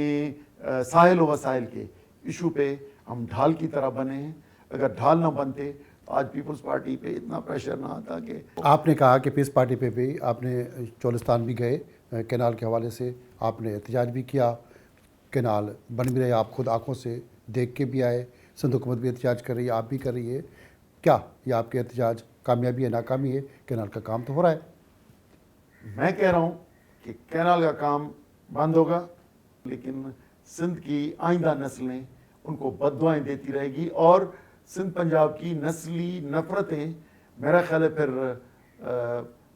ساحل و وسائل کے ایشو پہ ہم ڈھال کی طرح بنے ہیں. اگر ڈھال نہ بنتے آج پیپلز پارٹی پہ اتنا پریشر نہ آتا. کہ آپ نے کہا کہ پیس پارٹی پہ بھی آپ نے چولستان بھی گئے, کینال کے حوالے سے آپ نے احتجاج بھی کیا, کینال بن بھی رہے, آپ خود آنکھوں سے دیکھ کے بھی آئے, سندھ حکومت بھی احتجاج کر رہی ہے, آپ بھی کر رہی ہے. کیا یہ آپ کے احتجاج کامیابی ہے, ناکامی ہے؟ کینال کا کام تو ہو رہا ہے. میں کہہ رہا ہوں کہ کینال کا کام بند ہوگا, لیکن سندھ کی آئندہ نسلیں ان کو بد دعائیں دیتی رہے گی, اور سندھ پنجاب کی نسلی نفرتیں میرا خیال ہے پھر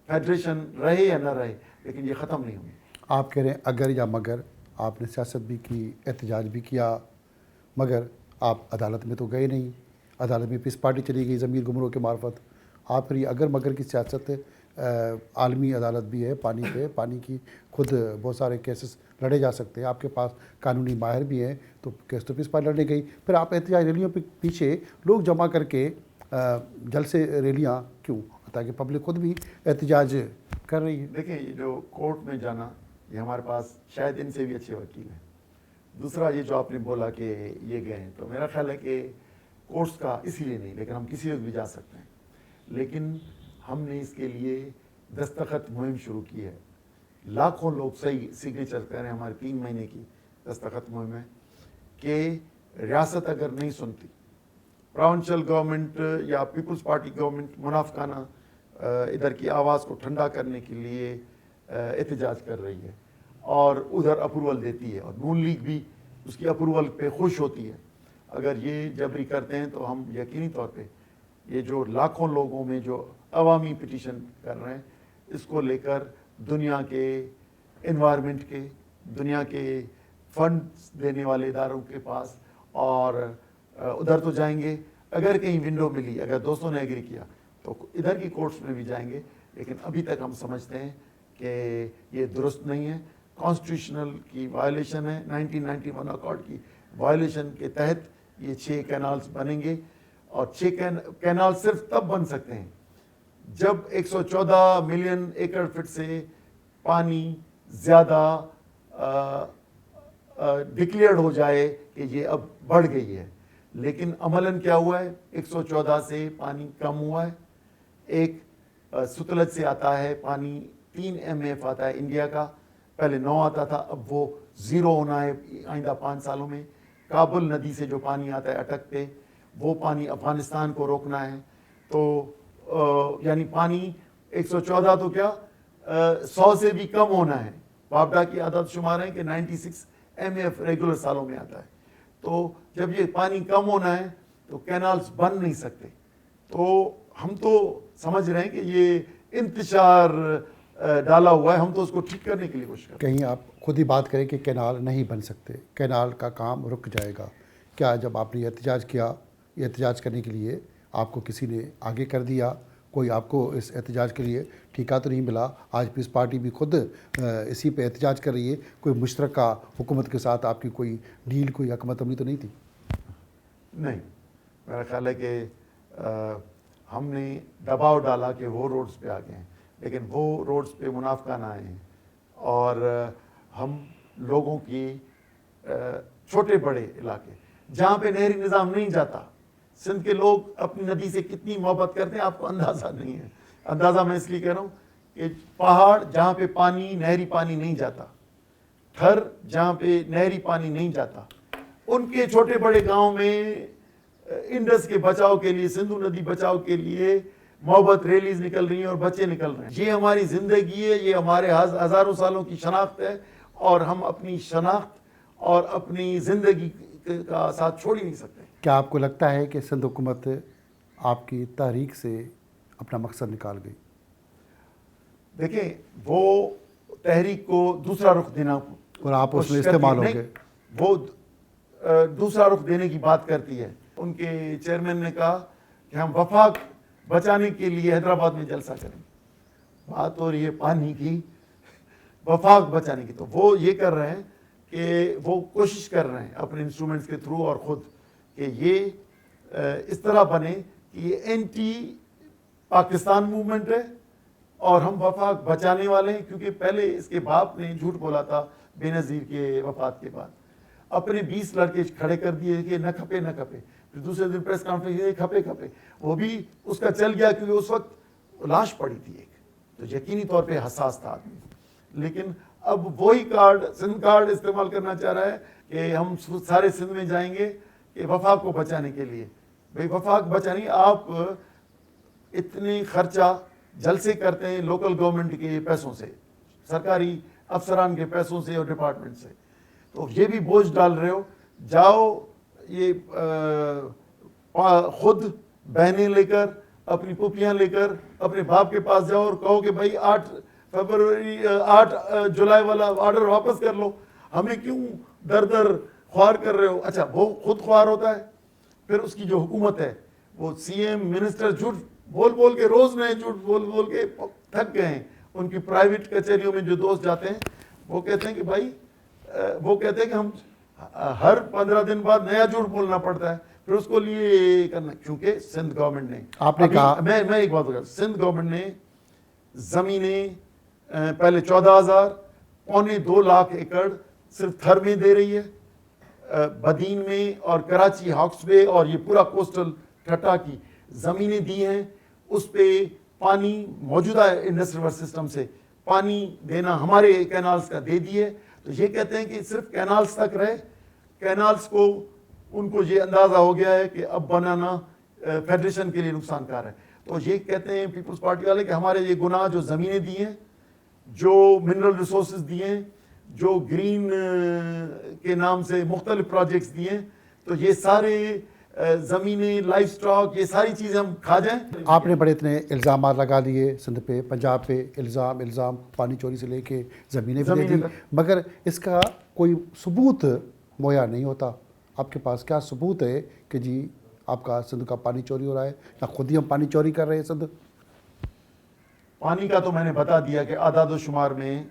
فیڈریشن رہے یا نہ رہے لیکن یہ ختم نہیں ہوئی. آپ کہہ رہے ہیں اگر یا مگر, آپ نے سیاست بھی کی, احتجاج بھی کیا, مگر آپ عدالت میں تو گئے نہیں. عدالت میں پیس پارٹی چلی گئی ضمیر گمرو کے معرفت, آپ پھر یہ اگر مگر کی سیاست عالمی عدالت بھی ہے پانی پہ، پانی کی خود بہت سارے کیسز لڑے جا سکتے ہیں، آپ کے پاس قانونی ماہر بھی ہیں، تو کیس تو پیس پر لڑنے گئی، پھر آپ احتجاج ریلیوں پہ پیچھے لوگ جمع کر کے جلسے ریلیاں کیوں، تاکہ پبلک خود بھی احتجاج کر رہی ہے. دیکھیں یہ جو کورٹ میں جانا، یہ ہمارے پاس شاید ان سے بھی اچھے وکیل ہیں. دوسرا یہ جو آپ نے بولا کہ یہ گئے ہیں، تو میرا خیال ہے کہ کورٹس کا اسی لیے نہیں، لیکن ہم کسی وقت بھی جا سکتے ہیں. لیکن ہم نے اس کے لیے دستخط مہم شروع کی ہے. لاکھوں لوگ صحیح سگنیچر کر رہے ہیں. ہماری 3 مہینے کی دستخط مہم ہے کہ ریاست اگر نہیں سنتی، پراونشل گورنمنٹ یا پیپلز پارٹی گورنمنٹ منافقانہ ادھر کی آواز کو ٹھنڈا کرنے کے لیے احتجاج کر رہی ہے اور ادھر اپروول دیتی ہے، اور نون لیگ بھی اس کی اپروول پہ خوش ہوتی ہے. اگر یہ جبری کرتے ہیں تو ہم یقینی طور پہ یہ جو لاکھوں لوگوں میں جو عوامی پٹیشن کر رہے ہیں، اس کو لے کر دنیا کے انوائرمنٹ کے، دنیا کے فنڈز دینے والے اداروں کے پاس، اور ادھر تو جائیں گے. اگر کہیں ونڈو ملی، اگر دوستوں نے ایگری کیا تو ادھر کی کورٹس میں بھی جائیں گے. لیکن ابھی تک ہم سمجھتے ہیں کہ یہ درست نہیں ہے، کانسٹیٹیوشنل کی وائلیشن ہے، 1991 اکارڈ کی وائلیشن کے تحت یہ 6 کینالز بنیں گے. اور 6 کینال صرف تب بن سکتے ہیں جب 114 ملین ایکڑ فٹ سے پانی زیادہ ڈکلیئرڈ ہو جائے کہ یہ اب بڑھ گئی ہے. لیکن عملاً کیا ہوا ہے، 114 سے پانی کم ہوا ہے. ایک ستلج سے آتا ہے پانی 3 MF آتا ہے انڈیا کا، پہلے 9 آتا تھا، اب وہ 0 ہونا ہے آئندہ 5 سالوں میں. کابل ندی سے جو پانی آتا ہے اٹک پہ، وہ پانی افغانستان کو روکنا ہے. تو یعنی پانی 114 تو کیا 100 سے بھی کم ہونا ہے. وابڈا کی عدد شمار ہے کہ 96 MF ریگولر سالوں میں آتا ہے. تو جب یہ پانی کم ہونا ہے تو کینالز بن نہیں سکتے. تو ہم تو سمجھ رہے ہیں کہ یہ انتشار ڈالا ہوا ہے، ہم تو اس کو ٹھیک کرنے کے لیے کوشش کریں. کہیں آپ خود ہی بات کریں کہ کینال نہیں بن سکتے، کینال کا کام رک جائے گا. کیا جب آپ نے احتجاج کیا، یہ احتجاج کرنے کے لیے آپ کو کسی نے آگے کر دیا؟ کوئی آپ کو اس احتجاج کے لیے ٹھیکہ تو نہیں ملا؟ آج پیس پارٹی بھی خود اسی پہ احتجاج کر رہی ہے. کوئی مشترکہ حکومت کے ساتھ آپ کی کوئی ڈیل، کوئی حکمت عملی تو نہیں تھی؟ نہیں، میرا خیال ہے کہ ہم نے دباؤ ڈالا کہ وہ روڈز پہ آ گئے ہیں، لیکن وہ روڈز پہ منافقانہ آئے ہیں. اور ہم لوگوں کی چھوٹے بڑے علاقے جہاں پہ نہری نظام نہیں جاتا، سندھ کے لوگ اپنی ندی سے کتنی محبت کرتے ہیں، آپ کو اندازہ نہیں ہے. اندازہ میں اس لیے کہہ رہا ہوں کہ پہاڑ جہاں پہ پانی، نہری پانی نہیں جاتا، تھر جہاں پہ نہری پانی نہیں جاتا، ان کے چھوٹے بڑے گاؤں میں انڈس کے بچاؤ کے لیے، سندھو ندی بچاؤ کے لیے محبت ریلیز نکل رہی ہیں اور بچے نکل رہے ہیں. یہ ہماری زندگی ہے، یہ ہمارے ہزاروں سالوں کی شناخت ہے، اور ہم اپنی شناخت اور اپنی زندگی کا ساتھ چھوڑ ہی نہیں سکتے. کیا آپ کو لگتا ہے کہ سندھ حکومت آپ کی تحریک سے اپنا مقصد نکال گئی؟ دیکھیں، وہ تحریک کو دوسرا رخ دینا، اور آپ اس میں استعمال ہو گئے. وہ دوسرا رخ دینے کی بات کرتی ہے. ان کے چیئرمین نے کہا کہ ہم وفاق بچانے کے لیے حیدرآباد میں جلسہ کریں گے. بات ہو رہی ہے پانی کی، وفاق بچانے کی. تو وہ یہ کر رہے ہیں کہ وہ کوشش کر رہے ہیں اپنے انسٹرومنٹس کے تھرو اور خود کہ یہ اس طرح بنے کہ یہ اینٹی پاکستان موومنٹ ہے اور ہم وفاق بچانے والے ہیں. کیونکہ پہلے اس کے باپ نے جھوٹ بولا تھا بے نظیر کے وفات کے بعد، اپنے 20 لڑکے کھڑے کر دیے کہ نہ کھپے نہ کھپے. پھر دوسرے دن پریس کانفرنس کھپے کھپے، وہ بھی اس کا چل گیا کیونکہ اس وقت لاش پڑی تھی ایک، تو یقینی طور پہ حساس تھا آدمی. لیکن اب وہی کارڈ، سندھ کارڈ استعمال کرنا چاہ رہا ہے کہ ہم سارے سندھ میں جائیں گے کہ وفاق کو بچانے کے لیے. بھئی وفاق بچانے، آپ اتنے خرچہ جلسے کرتے ہیں لوکل گورنمنٹ کے پیسوں سے، سرکاری افسران کے پیسوں سے اور ڈپارٹمنٹ سے، تو یہ بھی بوجھ ڈال رہے ہو. جاؤ یہ خود بہنیں لے کر، اپنی پھوپھیاں لے کر اپنے باپ کے پاس جاؤ اور کہو کہ بھائی 8 جولائی والا آرڈر واپس کر لو، ہمیں کیوں در در خوار کر رہے ہو. اچھا، وہ خود خوار ہوتا ہے، پھر اس کی جو حکومت ہے وہ سی ایم منسٹر جھوٹ بول بول کے روز نئے جھوٹ بول بول کے تھک گئے ہیں. ان کی پرائیویٹ کچہریوں میں جو دوست جاتے ہیں وہ کہتے ہیں کہ بھائی وہ کہتے ہیں کہ ہم ہر 15 دن بعد نیا جھوٹ بولنا پڑتا ہے, پھر اس کو لیے کرنا. کیونکہ سندھ گورنمنٹ نے, آپ نے کہا, میں ایک بات بتا, سندھ گورنمنٹ نے زمینیں پہلے 14,000 پونے 2 لاکھ ایکڑ صرف تھر میں دے رہی ہے, بدین میں اور کراچی ہاکس بے اور یہ پورا کوسٹل ٹھٹا کی زمینیں دی ہیں. اس پہ پانی موجودہ انڈسٹریل سسٹم سے پانی دینا ہمارے کینالز کا دے دیے. تو یہ کہتے ہیں کہ صرف کینالز تک رہے, کینالز کو ان کو یہ اندازہ ہو گیا ہے کہ اب بنانا فیڈریشن کے لیے نقصان کار ہے. تو یہ کہتے ہیں پیپلز پارٹی والے کہ ہمارے یہ گناہ جو زمینیں دی ہیں, جو منرل ریسورسز دیے ہیں, جو گرین کے نام سے مختلف پروجیکٹس دیے ہیں, تو یہ سارے زمینیں, لائف سٹاک, یہ ساری چیزیں ہم کھا جائیں. آپ نے بڑے اتنے الزامات لگا دیے سندھ پہ, پنجاب پہ الزام پانی چوری سے لے کے زمینیں بھی دے دی, مگر اس کا کوئی ثبوت مہیا نہیں ہوتا. آپ کے پاس کیا ثبوت ہے کہ جی آپ کا سندھ کا پانی چوری ہو رہا ہے, یا خود ہی ہم پانی چوری کر رہے ہیں سندھ؟ پانی کا تو میں نے بتا دیا کہ اعداد و شمار میں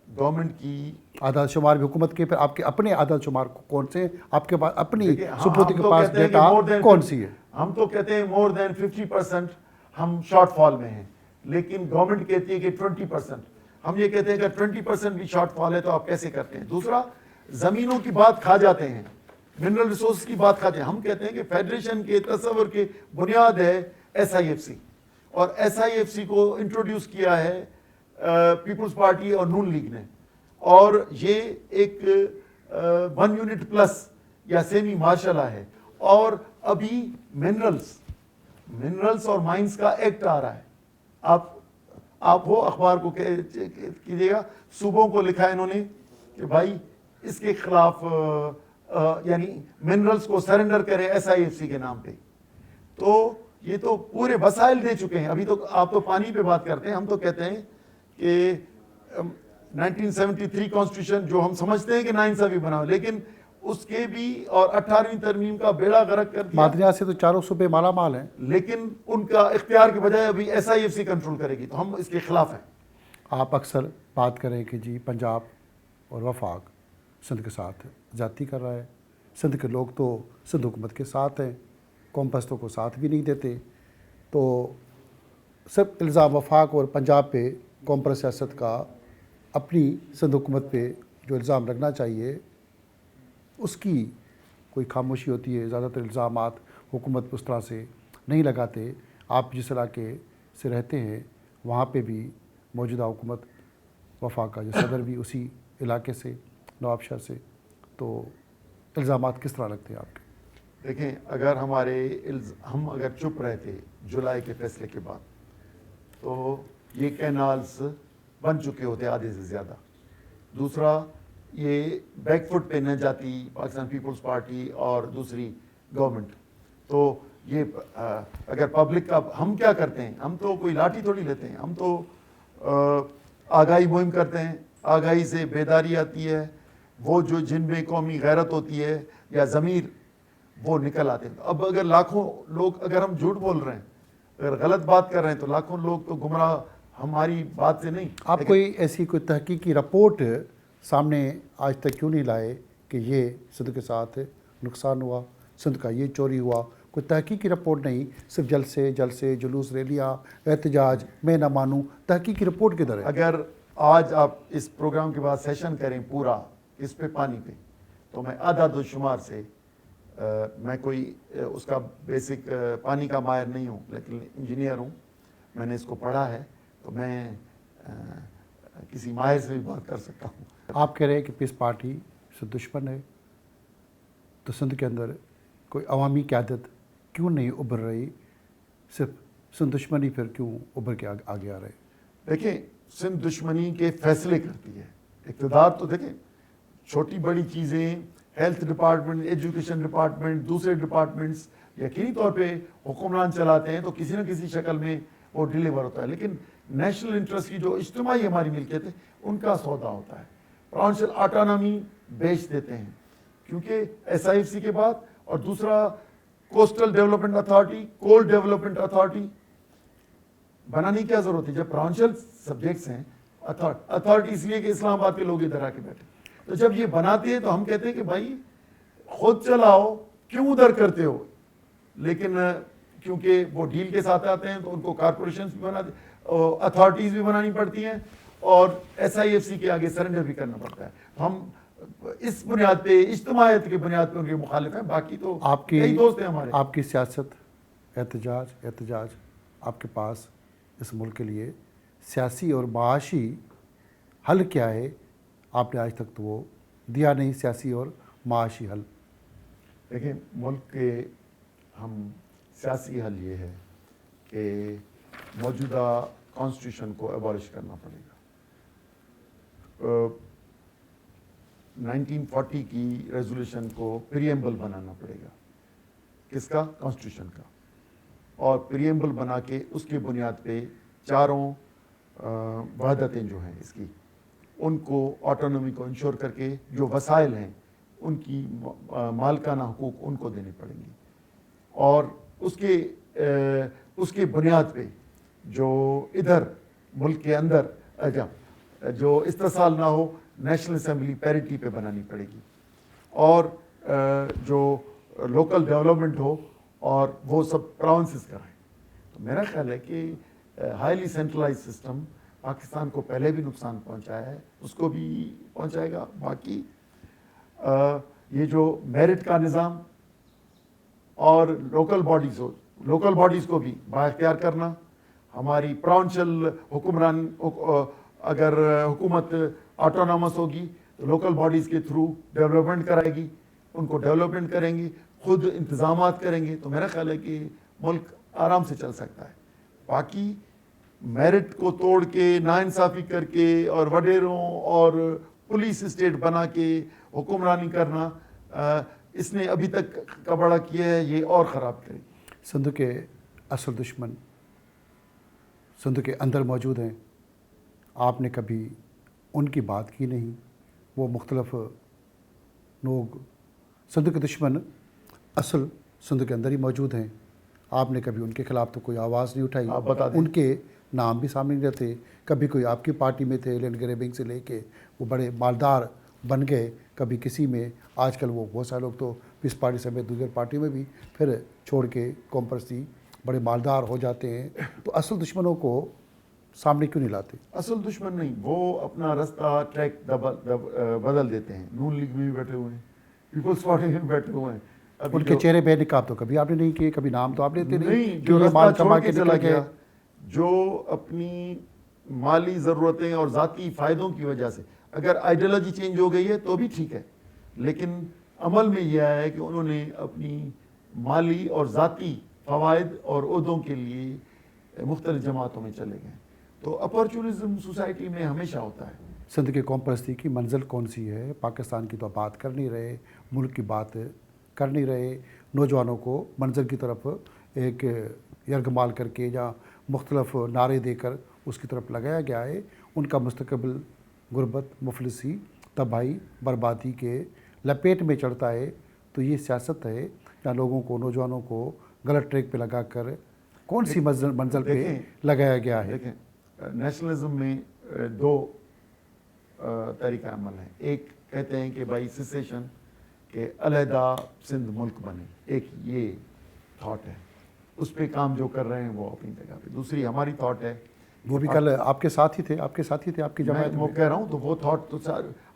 گورنمنٹ کی اعداد شمار بھی حکومت کے, پھر آپ کے اپنے اعداد شمار کون سے, آپ کے پاس اپنی ثبوت کے پاس ڈیٹا کون سی ہے؟ ہم تو کہتے ہیں مور دین 50% ہم شارٹ فال میں ہیں, لیکن گورنمنٹ کہتی ہے کہ 20%. ہم یہ کہتے ہیں کہ 20% بھی شارٹ فال ہے تو آپ کیسے کرتے ہیں. دوسرا, زمینوں کی بات کھا جاتے ہیں, منرل ریسورس کی بات کھاتے ہیں. ہم کہتے ہیں کہ فیڈریشن کے تصور کی بنیاد ہے SIFC, اور SIFC کو انٹروڈیوس کیا ہے پیپلز پارٹی اور نون لیگ نے, اور یہ ایک 1 یونٹ پلس یا سیمی مارشل ہے. اور ابھی منرلز اور مائنز کا ایکٹ آ رہا ہے. آپ وہ اخبار کو کیجیے گا, صوبوں کو لکھا ہے انہوں نے کہ بھائی اس کے خلاف یعنی منرلز کو سرنڈر کرے SIFC کے نام پہ. تو یہ تو پورے وسائل دے چکے ہیں. ابھی تو آپ تو پانی پہ بات کرتے ہیں, ہم تو کہتے ہیں کہ 1973 کانسٹیٹیوشن جو ہم سمجھتے ہیں کہ ناانصافی بنا, لیکن اس کے بھی اور 18ویں ترمیم کا بیڑا غرق کر دیا. معدنیات سے تو چاروں صوبے مالا مال ہیں, لیکن ان کا اختیار کے بجائے ابھی SIFC کنٹرول کرے گی, تو ہم اس کے خلاف ہیں. آپ اکثر بات کریں کہ جی پنجاب اور وفاق سندھ کے ساتھ زیادتی کر رہا ہے. سندھ کے لوگ تو سندھ حکومت کے ساتھ ہیں, قوم پرستوں کو ساتھ بھی نہیں دیتے. تو صرف الزام وفاق اور پنجاب پہ قوم پرست سیاست کا اپنی سندھ حکومت پہ جو الزام لگنا چاہیے اس کی کوئی خاموشی ہوتی ہے. زیادہ تر الزامات حکومت اس طرح سے نہیں لگاتے. آپ جس علاقے سے رہتے ہیں وہاں پہ بھی موجودہ حکومت وفاق کا جو صدر بھی اسی علاقے سے, نواب شاہ سے, تو الزامات کس طرح لگتے ہیں آپ کے؟ دیکھیں, اگر ہم اگر چپ رہتے جولائی کے فیصلے کے بعد, تو یہ کینالز بن چکے ہوتے آدھے سے زیادہ. دوسرا, یہ بیک فٹ پہ نہ جاتی پاکستان پیپلز پارٹی اور دوسری گورنمنٹ. تو یہ اگر پبلک کا, ہم کیا کرتے ہیں, ہم تو کوئی لاٹھی تھوڑی لیتے ہیں, ہم تو آگاہی مہم کرتے ہیں. آگاہی سے بیداری آتی ہے, وہ جو جن میں قومی غیرت ہوتی ہے یا ضمیر, وہ نکل آتے ہیں. اب اگر لاکھوں لوگ, اگر ہم جھوٹ بول رہے ہیں, اگر غلط بات کر رہے ہیں, تو لاکھوں لوگ تو گمراہ ہماری بات سے نہیں. آپ کوئی ایسی کوئی تحقیقی رپورٹ سامنے آج تک کیوں نہیں لائے کہ یہ سندھ کے ساتھ نقصان ہوا, سندھ کا یہ چوری ہوا؟ کوئی تحقیقی رپورٹ نہیں, صرف جلسے جلوس, ریلیاں, احتجاج, میں نہ مانوں. تحقیقی رپورٹ کدھر ہے؟ اگر آج آپ اس پروگرام کے بعد سیشن کریں پورا اس پہ پانی پہ, تو میں اعداد و شمار سے, میں کوئی اس کا بیسک پانی کا ماہر نہیں ہوں, لیکن انجینئر ہوں, میں نے اس کو پڑھا ہے, تو میں کسی ماہر سے بھی بات کر سکتا ہوں. آپ کہہ رہے ہیں کہ پیس پارٹی سے دشمن ہے, تو سندھ کے اندر کوئی عوامی قیادت کیوں نہیں ابھر رہی؟ صرف سندھ دشمنی پھر کیوں ابھر کے آگے آ رہے؟ دیکھیں, سندھ دشمنی کے فیصلے کرتی ہے اقتدار. تو دیکھیں, چھوٹی بڑی چیزیں, ہیلتھ ڈپارٹمنٹ, ایجوکیشن ڈپارٹمنٹ, دوسرے ڈپارٹمنٹس یقینی طور پہ حکمران چلاتے ہیں, تو کسی نہ کسی شکل میں وہ ڈیلیور ہوتا ہے. لیکن نیشنل انٹرسٹ کی جو اجتماعی ہماری ملکیت ہے, ان کا سودا ہوتا ہے. پرونشل آٹونومی بیچ دیتے ہیں, کیونکہ SIFC کے بعد, اور دوسرا کوسٹل ڈیولپمنٹ اتھارٹی, کول ڈیولپمنٹ اتھارٹی, بنانے کی کیا ضرورت ہے جب پرونشل سبجیکٹس ہیں. اتھارٹی اس لیے کہ اسلام آباد کے لوگ ادھر آ کے بیٹھے, تو جب یہ بناتے ہیں تو ہم کہتے ہیں کہ بھائی خود چلاؤ, کیوں ادھر کرتے ہو. لیکن کیونکہ وہ ڈیل کے ساتھ آتے ہیں تو ان کو کارپوریشنز بھی بناتے, اتھارٹیز بھی بنانی پڑتی ہیں, اور SIFC کے آگے سرنڈر بھی کرنا پڑتا ہے. ہم اس بنیاد پہ, اجتماعیت کی بنیاد پہ ان کے مخالف ہیں. باقی تو کئی دوست ہیں ہمارے. آپ کی سیاست, احتجاج آپ کے پاس اس ملک کے لیے سیاسی اور معاشی حل کیا ہے؟ آپ نے آج تک تو وہ دیا نہیں, سیاسی اور معاشی حل. دیکھیں ملک کے ہم سیاسی حل یہ ہے کہ موجودہ کانسٹیٹیوشن کو ایبالش کرنا پڑے گا. 1940 کی ریزولوشن کو پریمبل بنانا پڑے گا. کس کا؟ کانسٹیٹیوشن کا. اور پریمبل بنا کے اس کی بنیاد پہ چاروں وحدتیں جو ہیں اس کی, ان کو آٹونومی کو انشور کر کے جو وسائل ہیں ان کی مالکانہ حقوق ان کو دینے پڑیں گے. اور اس کے بنیاد پہ جو ادھر ملک کے اندر جو استحصال نہ ہو, نیشنل اسمبلی پیرٹی پہ بنانی پڑے گی. اور جو لوکل ڈیولپمنٹ ہو اور وہ سب پراونسز کرائیں. تو میرا خیال ہے کہ ہائیلی سینٹرلائز سسٹم پاکستان کو پہلے بھی نقصان پہنچایا ہے, اس کو بھی پہنچائے گا. باقی یہ جو میرٹ کا نظام اور لوکل باڈیز کو بھی بااختیار کرنا, ہماری پراونشل حکمران, اگر حکومت آٹونامس ہوگی تو لوکل باڈیز کے تھرو ڈیولپمنٹ کرائے گی, ان کو ڈیولپمنٹ کریں گی, خود انتظامات کریں گے. تو میرا خیال ہے کہ ملک آرام سے چل سکتا ہے. باقی میرٹ کو توڑ کے, ناانصافی کر کے اور وڈیروں اور پولیس اسٹیٹ بنا کے حکمرانی کرنا, اس نے ابھی تک کبڑا کیا ہے, یہ اور خراب کرے. سندھ کے اصل دشمن سندھ کے اندر موجود ہیں. آپ نے کبھی ان کی بات کی نہیں. وہ مختلف لوگ سندھ کے دشمن اصل سندھ کے اندر ہی موجود ہیں. آپ نے کبھی ان کے خلاف تو کوئی آواز نہیں اٹھائی. آپ بتا دیں. ان کے نام بھی سامنے نہیں رہتے. کبھی کوئی آپ کی پارٹی میں تھے, لینڈ گریبنگ سے لے کے وہ بڑے مالدار بن گئے, کبھی کسی میں. آج کل وہ بہت سارے لوگ تو اس پارٹی سمیت دوسرے پارٹیوں میں بھی پھر چھوڑ کے قوم پرستی بڑے مالدار ہو جاتے ہیں. تو اصل دشمنوں کو سامنے کیوں نہیں لاتے؟ اصل دشمن نہیں, وہ اپنا رستہ ٹریک بدل دیتے ہیں. نون لیگ میں بھی بیٹھے ہوئے ہیں, پیپلز پارٹی میں بھی بیٹھے ہوئے ہیں. ان کے چہرے بے نقاب تو کبھی آپ نے نہیں کیے, کبھی نام تو آپ لیتے نہیں. جو رستہ چھوڑ کے چلا گیا, جو اپنی مالی ضرورتیں اور ذاتی فائدوں کی وجہ سے, اگر آئیڈیالوجی چینج ہو گئی ہے تو بھی ٹھیک ہے, لیکن عمل میں یہ آیا ہے کہ انہوں نے اپنی مالی اور ذاتی فوائد اور عہدوں کے لیے مختلف جماعتوں میں چلے گئے. تو اپرچونزم سوسائٹی میں ہمیشہ ہوتا ہے. سندھ کے قوم پرستی کی منزل کون سی ہے؟ پاکستان کی تو بات کر نہیں رہے, ملک کی بات کر نہیں رہے. نوجوانوں کو منزل کی طرف ایک یرغمال کر کے یا مختلف نعرے دے کر اس کی طرف لگایا گیا ہے. ان کا مستقبل غربت, مفلسی, تباہی, بربادی کے لپیٹ میں چڑھتا ہے. تو یہ سیاست ہے یا لوگوں کو, نوجوانوں کو غلط ٹریک پہ لگا کر کون سی منزل پہ لگایا گیا ہے؟ دیکھیں, نیشنلزم میں دو طریقہ عمل ہیں. ایک کہتے ہیں کہ بھائی سیسیشن, کہ علیحدہ سندھ ملک بنے, ایک یہ تھاٹ ہے. اس پہ کام جو کر رہے ہیں وہ اپنی جگہ پہ. دوسری ہماری تھاٹ ہے, وہ بھی کل آپ کے ساتھ ہی تھے, آپ کی جماعت میں وہ کہہ رہا ہوں. تو وہ تھاٹ تو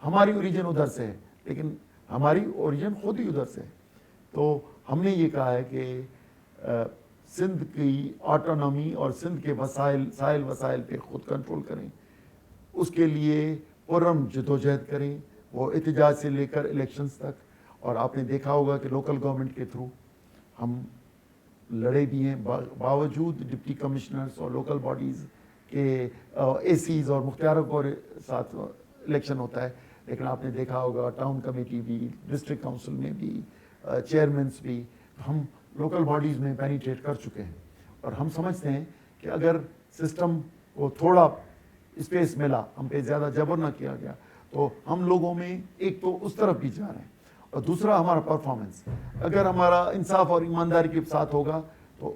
ہماری اوریجن ادھر سے ہے, لیکن ہماری اوریجن خود ہی ادھر سے ہے. تو ہم نے یہ کہا ہے کہ سندھ کی آٹونومی اور سندھ کے ساحل وسائل پہ خود کنٹرول کریں, اس کے لیے پرم جدوجہد کریں, وہ احتجاج سے لے کر الیکشنز تک. اور آپ نے دیکھا ہوگا کہ لوکل گورنمنٹ کے تھرو ہم لڑے بھی ہیں, باوجود ڈپٹی کمشنرز اور لوکل باڈیز کے ACs اور مختاروں کو ساتھ الیکشن ہوتا ہے. لیکن آپ نے دیکھا ہوگا ٹاؤن کمیٹی بھی, ڈسٹرکٹ کونسل میں بھی, چیئرمینس بھی, ہم لوکل باڈیز میں پینیٹریٹ کر چکے ہیں. اور ہم سمجھتے ہیں کہ اگر سسٹم کو تھوڑا اسپیس ملا, ہم پہ زیادہ جبر نہ کیا گیا, تو ہم لوگوں میں ایک تو اس طرف بھی جا رہے ہیں, اور دوسرا ہمارا پرفارمنس. اگر ہمارا انصاف اور ایمانداری کے ساتھ ہوگا تو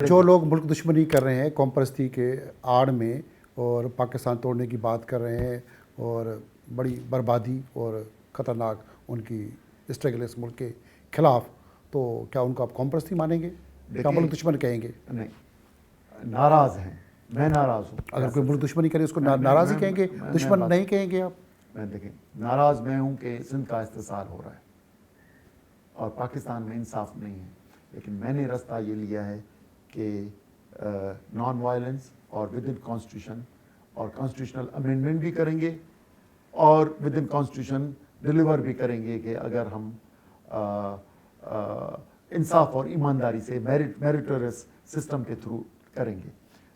جو لوگ ملک دشمنی کر رہے ہیں قوم پرستی کے آڑ میں اور پاکستان توڑنے کی بات کر رہے ہیں اور بڑی بربادی اور خطرناک ان کی اسٹرگل اس ملک کے خلاف، تو کیا ان کو آپ قوم پرستی مانیں گے؟ کیا ملک دشمن کہیں گے؟ نہیں، ناراض ہیں، میں ناراض ہوں. اگر کوئی ملک دشمنی کرے اس کو ناراض ہی کہیں گے، دشمن نہیں کہیں گے آپ؟ میں دیکھیں، ناراض میں ہوں کہ سندھ کا استحصال ہو رہا ہے اور پاکستان میں انصاف نہیں ہے، لیکن میں نے رستہ یہ لیا ہے کہ نان وائلنس اور ود ان کانسٹیٹیوشن اور کانسٹیٹیوشنل امینڈمنٹ بھی کریں گے اور ود ان کانسٹیٹیوشن ڈلیور بھی کریں گے کہ اگر ہم انصاف اور ایمانداری سے میریٹورس سسٹم کے تھرو کریں گے.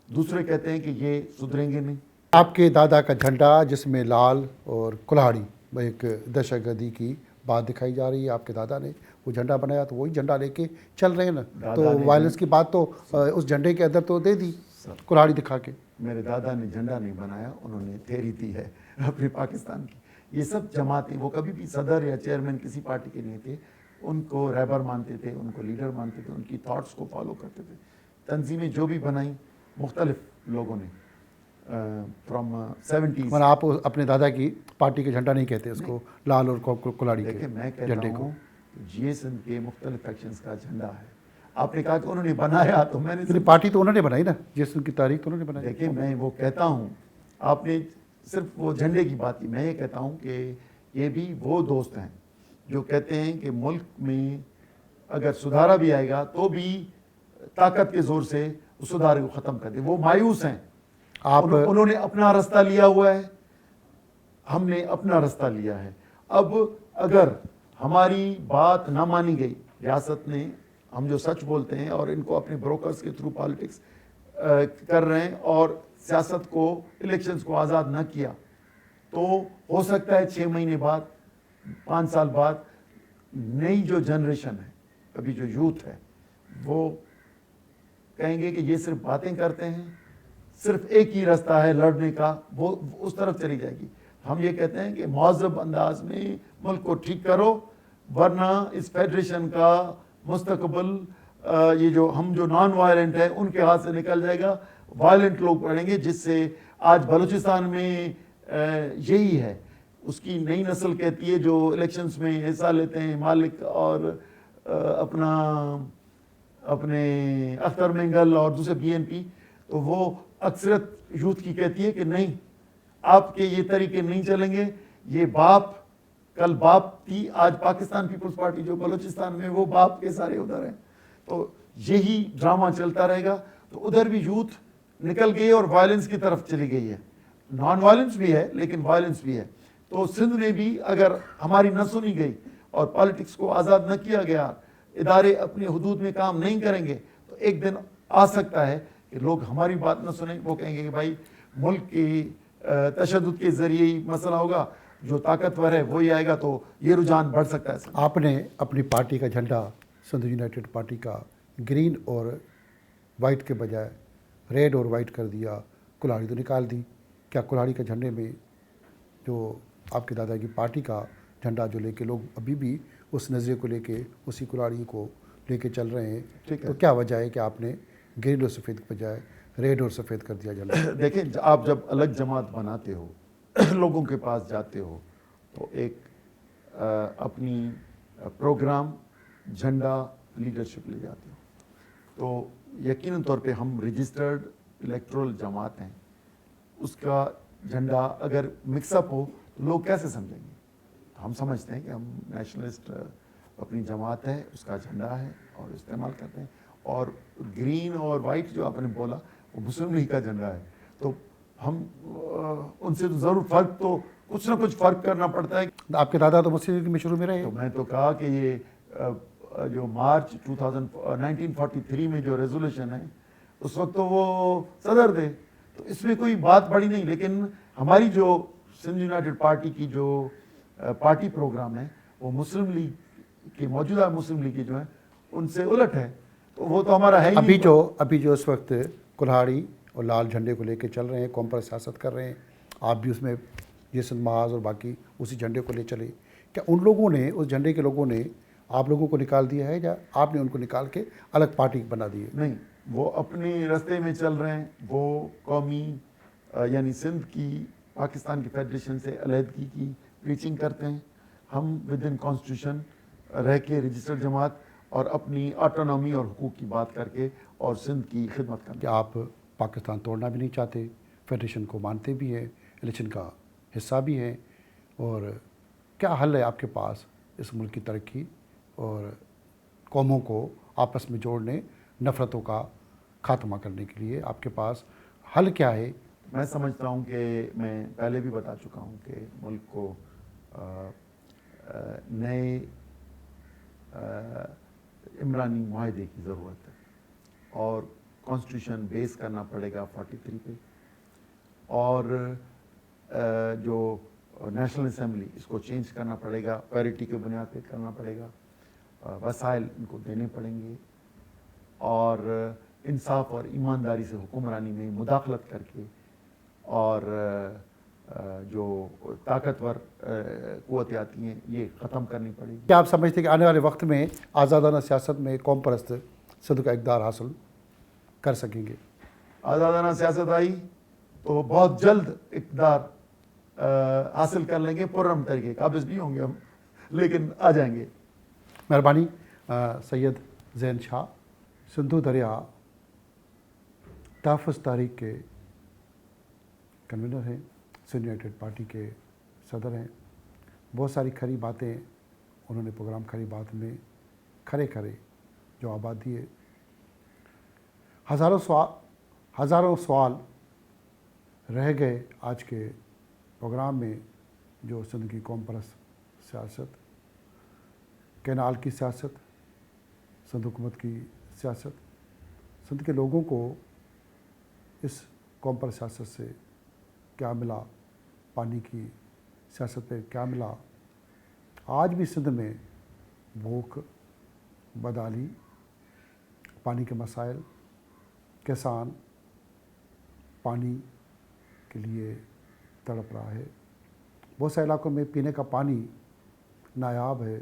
دوسرے کہتے ہیں کہ یہ سدھریں گے نہیں. آپ کے دادا کا جھنڈا جس میں لال اور کلہاڑی ایک دہشت گردی کی بات دکھائی جا رہی ہے، آپ کے دادا نے وہ جھنڈا بنایا تو وہی جھنڈا لے کے چل رہے ہیں نا، تو وائلنس کی بات تو اس جھنڈے کے اندر تو دے دی کلہاڑی دکھا کے. میرے دادا نے جھنڈا نہیں بنایا، انہوں نے تھیری دی ہے اپنے پاکستان کی. یہ سب جماعتیں، وہ کبھی بھی صدر یا چیئرمین کسی پارٹی کے نہیں تھے، ان کو رہبر مانتے تھے، ان کو لیڈر مانتے تھے، ان کی تھاٹس کو فالو کرتے تھے. تنظیمیں جو بھی بنائیں مختلف لوگوں نے فرام 70s. مگر آپ اپنے دادا کی پارٹی کے جھنڈا نہیں کہتے اس کو، لال اور کلہاڑی کے دیکھیں میں کہتا جھنڈے کو. ہوں جی ایس این کے مختلف فیکشنز کا جھنڈا ہے. آپ نے کہا کہ انہوں نے بنایا تو میں نے لیکن پارٹی تو انہوں نے بنائی نا، جس کی تاریخ تو انہوں نے بنائی. دیکھیں میں وہ کہتا ہوں، آپ نے صرف وہ جھنڈے کی بات کی، میں یہ کہتا ہوں کہ یہ بھی وہ دوست ہیں جو کہتے ہیں کہ ملک میں اگر سدھارا بھی آئے گا تو بھی طاقت کے زور سے اس سدھارے کو ختم کر دیں. وہ مایوس ہیں. انہوں نے اپنا رستہ لیا ہوا ہے، ہم نے اپنا رستہ لیا ہے. اب اگر ہماری بات نہ مانی گئی، ریاست نے، ہم جو سچ بولتے ہیں اور ان کو اپنے بروکرز کے تھرو پالیٹکس کر رہے ہیں اور سیاست کو، الیکشنز کو آزاد نہ کیا، تو ہو سکتا ہے 6 مہینے بعد، 5 سال بعد نئی جو جنریشن ہے، ابھی جو یوتھ ہے، وہ کہیں گے کہ یہ صرف باتیں کرتے ہیں، صرف ایک ہی راستہ ہے لڑنے کا، وہ اس طرف چلی جائے گی. ہم یہ کہتے ہیں کہ مہذب انداز میں ملک کو ٹھیک کرو، ورنہ اس فیڈریشن کا مستقبل یہ جو نان وائلنٹ ہے ان کے ہاتھ سے نکل جائے گا. وائلنٹ لوگ پڑیں گے، جس سے آج بلوچستان میں یہی ہے. اس کی نئی نسل کہتی ہے جو الیکشنز میں حصہ لیتے ہیں، مالک اور اپنے اختر مینگل اور دوسرے بی این پی، تو وہ اکثرت یوتھ کی کہتی ہے کہ نہیں، آپ کے یہ طریقے نہیں چلیں گے. یہ باپ، کل باپ تھی، آج پاکستان پیپلز پارٹی جو بلوچستان میں، وہ باپ کے سارے ادھر ہیں. تو یہی ڈرامہ چلتا رہے گا. تو ادھر بھی یوتھ نکل گئی اور وائلنس کی طرف چلی گئی ہے. نان وائلنس بھی ہے لیکن وائلنس بھی ہے. تو سندھ میں بھی اگر ہماری نہ سنی گئی اور پالیٹکس کو آزاد نہ کیا گیا، ادارے اپنے حدود میں کام نہیں کریں گے، تو ایک دن آ سکتا ہے کہ لوگ ہماری بات نہ سنیں. وہ کہیں گے کہ بھائی ملک کی تشدد کے ذریعے ہی مسئلہ ہوگا، جو طاقتور ہے وہی آئے گا، تو یہ رجحان بڑھ سکتا ہے. آپ نے اپنی پارٹی کا جھنڈا، سندھ یونائٹڈ پارٹی کا، گرین اور وائٹ کے بجائے ریڈ اور وائٹ کر دیا، کلہاڑی تو نکال دی. کیا کلہاڑی کے جھنڈے میں جو آپ کے دادا کی پارٹی کا جھنڈا جو لے کے لوگ ابھی بھی اس نظریے کو لے کے اسی کلہاڑی کو لے کے چل رہے ہیں، تو کیا وجہ ہے کہ آپ نے گرین اور سفید کے بجائے ریڈ اور سفید کر دیا جھنڈا؟ دیکھیں، آپ جب الگ جماعت بناتے ہو، لوگوں کے پاس جاتے ہو، تو ایک اپنی پروگرام، جھنڈا، لیڈرشپ لے جاتے ہو. تو یقیناً طور پہ ہم رجسٹرڈ الیکٹرل جماعت ہیں. اس کا جھنڈا اگر مکس اپ ہو تو لوگ کیسے سمجھیں گے؟ ہم سمجھتے ہیں کہ ہم نیشنلسٹ اپنی جماعت ہے، اس کا جھنڈا ہے اور استعمال کرتے ہیں. اور گرین اور وائٹ جو آپ نے بولا، وہ مسلم لیگ کا جھنڈا ہے. تو ہم ان سے تو ضرور فرق، تو کچھ نہ کچھ فرق کرنا پڑتا ہے. آپ کے دادا تو مسلم لیگ میں شروع میں رہے. تو میں تو کہا کہ یہ جو مارچ 1943 میں جو ریزولوشن ہے، اس وقت تو وہ صدر تھے، تو اس میں کوئی بات بڑی نہیں. لیکن ہماری جو سندھ یونائٹڈ پارٹی کی جو پارٹی پروگرام ہے، وہ مسلم لیگ کے، موجودہ مسلم لیگ کے جو ہیں ان سے الٹ ہے. تو وہ تو ہمارا ہے ہی نہیں. ابھی جو اس وقت کلہاڑی اور لال جھنڈے کو لے کے چل رہے ہیں، قوم پر سیاست کر رہے ہیں، آپ بھی اس میں جیسن محاذ اور باقی اسی جھنڈے کو لے چلے. کیا ان لوگوں نے، اس جھنڈے کے لوگوں نے آپ لوگوں کو نکال دیا ہے یا آپ نے ان کو نکال کے الگ پارٹی بنا دی ہے؟ نہیں، وہ اپنے راستے میں چل رہے ہیں. وہ قومی یعنی سندھ کی پاکستان کی فیڈریشن سے علیحدگی کی پریچنگ کرتے ہیں. ہم ود ان کانسٹیٹیوشن رہ کے رجسٹرڈ جماعت اور اپنی آٹونومی اور حقوق کی بات کر کے اور سندھ کی خدمت کرنا. کہ آپ پاکستان توڑنا بھی نہیں چاہتے، فیڈریشن کو مانتے بھی ہیں، الیکشن کا حصہ بھی ہیں، اور کیا حل ہے آپ کے پاس اس ملک کی ترقی اور قوموں کو آپس میں جوڑنے، نفرتوں کا خاتمہ کرنے کے لیے آپ کے پاس حل کیا ہے؟ میں سمجھتا ہوں کہ میں پہلے بھی بتا چکا ہوں کہ ملک کو نئے عمرانی معاہدے کی ضرورت ہے اور کانسٹیٹیوشن بیس کرنا پڑے گا 43 پہ، اور جو نیشنل اسمبلی اس کو چینج کرنا پڑے گا، پیرٹی کے بنیاد پہ کرنا پڑے گا، وسائل ان کو دینے پڑیں گے، اور انصاف اور ایمانداری سے حکمرانی میں مداخلت کر کے اور جو طاقتور قوتیں آتی ہیں یہ ختم کرنی پڑے گی. کیا آپ سمجھتے ہیں کہ آنے والے وقت میں آزادانہ سیاست میں قوم پرست سندھ کا اقدار حاصل کر سکیں گے؟ آزادانہ سیاست آئی تو بہت جلد اقتدار حاصل کر لیں گے، پرم طریقے قابض بھی ہوں گے ہم، لیکن آ جائیں گے. مہربانی. سید زین شاہ سندھو دریا تحفظ تحریک کے کنوینر ہیں، سندھ یونائیٹڈ پارٹی کے صدر ہیں. بہت ساری کھری باتیں انہوں نے پروگرام کھری بات میں کھرے جوابات دیے. ہزاروں سوال رہ گئے آج کے پروگرام میں، جو سندھ کی قوم پرست سیاست، کینال کی سیاست، سندھ حکومت کی سیاست، سندھ کے لوگوں کو اس قوم پرست سیاست سے کیا ملا، پانی کی سیاست پہ کیا ملا. آج بھی سندھ میں بھوک، بدحالی، پانی کے مسائل، کسان پانی کے لیے تڑپ رہا ہے. بہت سے علاقوں میں پینے کا پانی نایاب ہے.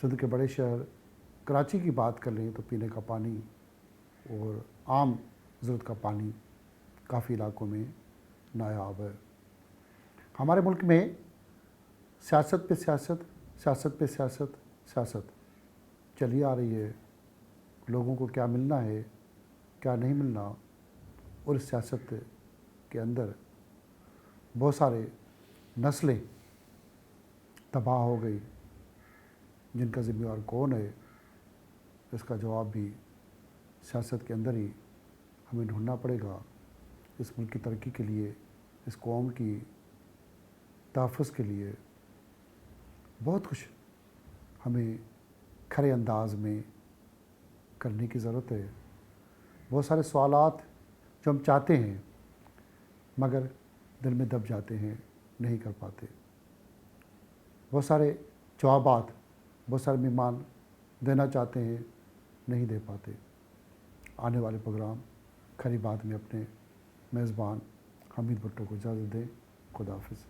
سندھ کے بڑے شہر کراچی کی بات کر لیں تو پینے کا پانی اور عام ضرورت کا پانی کافی علاقوں میں نایاب ہے. ہمارے ملک میں سیاست پہ سیاست، سیاست پہ سیاست، سیاست چلی آ رہی ہے. لوگوں کو کیا ملنا ہے، کیا نہیں ملنا، اور اس سیاست کے اندر بہت سارے نسلیں تباہ ہو گئی. جن کا ذمہ دار کون ہے، اس کا جواب بھی سیاست کے اندر ہی ہمیں ڈھونڈنا پڑے گا. اس ملک کی ترقی کے لیے، اس قوم کی تحفظ کے لیے بہت کچھ ہمیں کھرے انداز میں کرنے کی ضرورت ہے. بہت سارے سوالات جو ہم چاہتے ہیں مگر دل میں دب جاتے ہیں، نہیں کر پاتے. بہت سارے جوابات بہت سارے مہمان دینا چاہتے ہیں، نہیں دے پاتے. آنے والے پروگرام کھری بات میں اپنے میزبان حمید بھٹو کو اجازت دیں. خدا حافظ.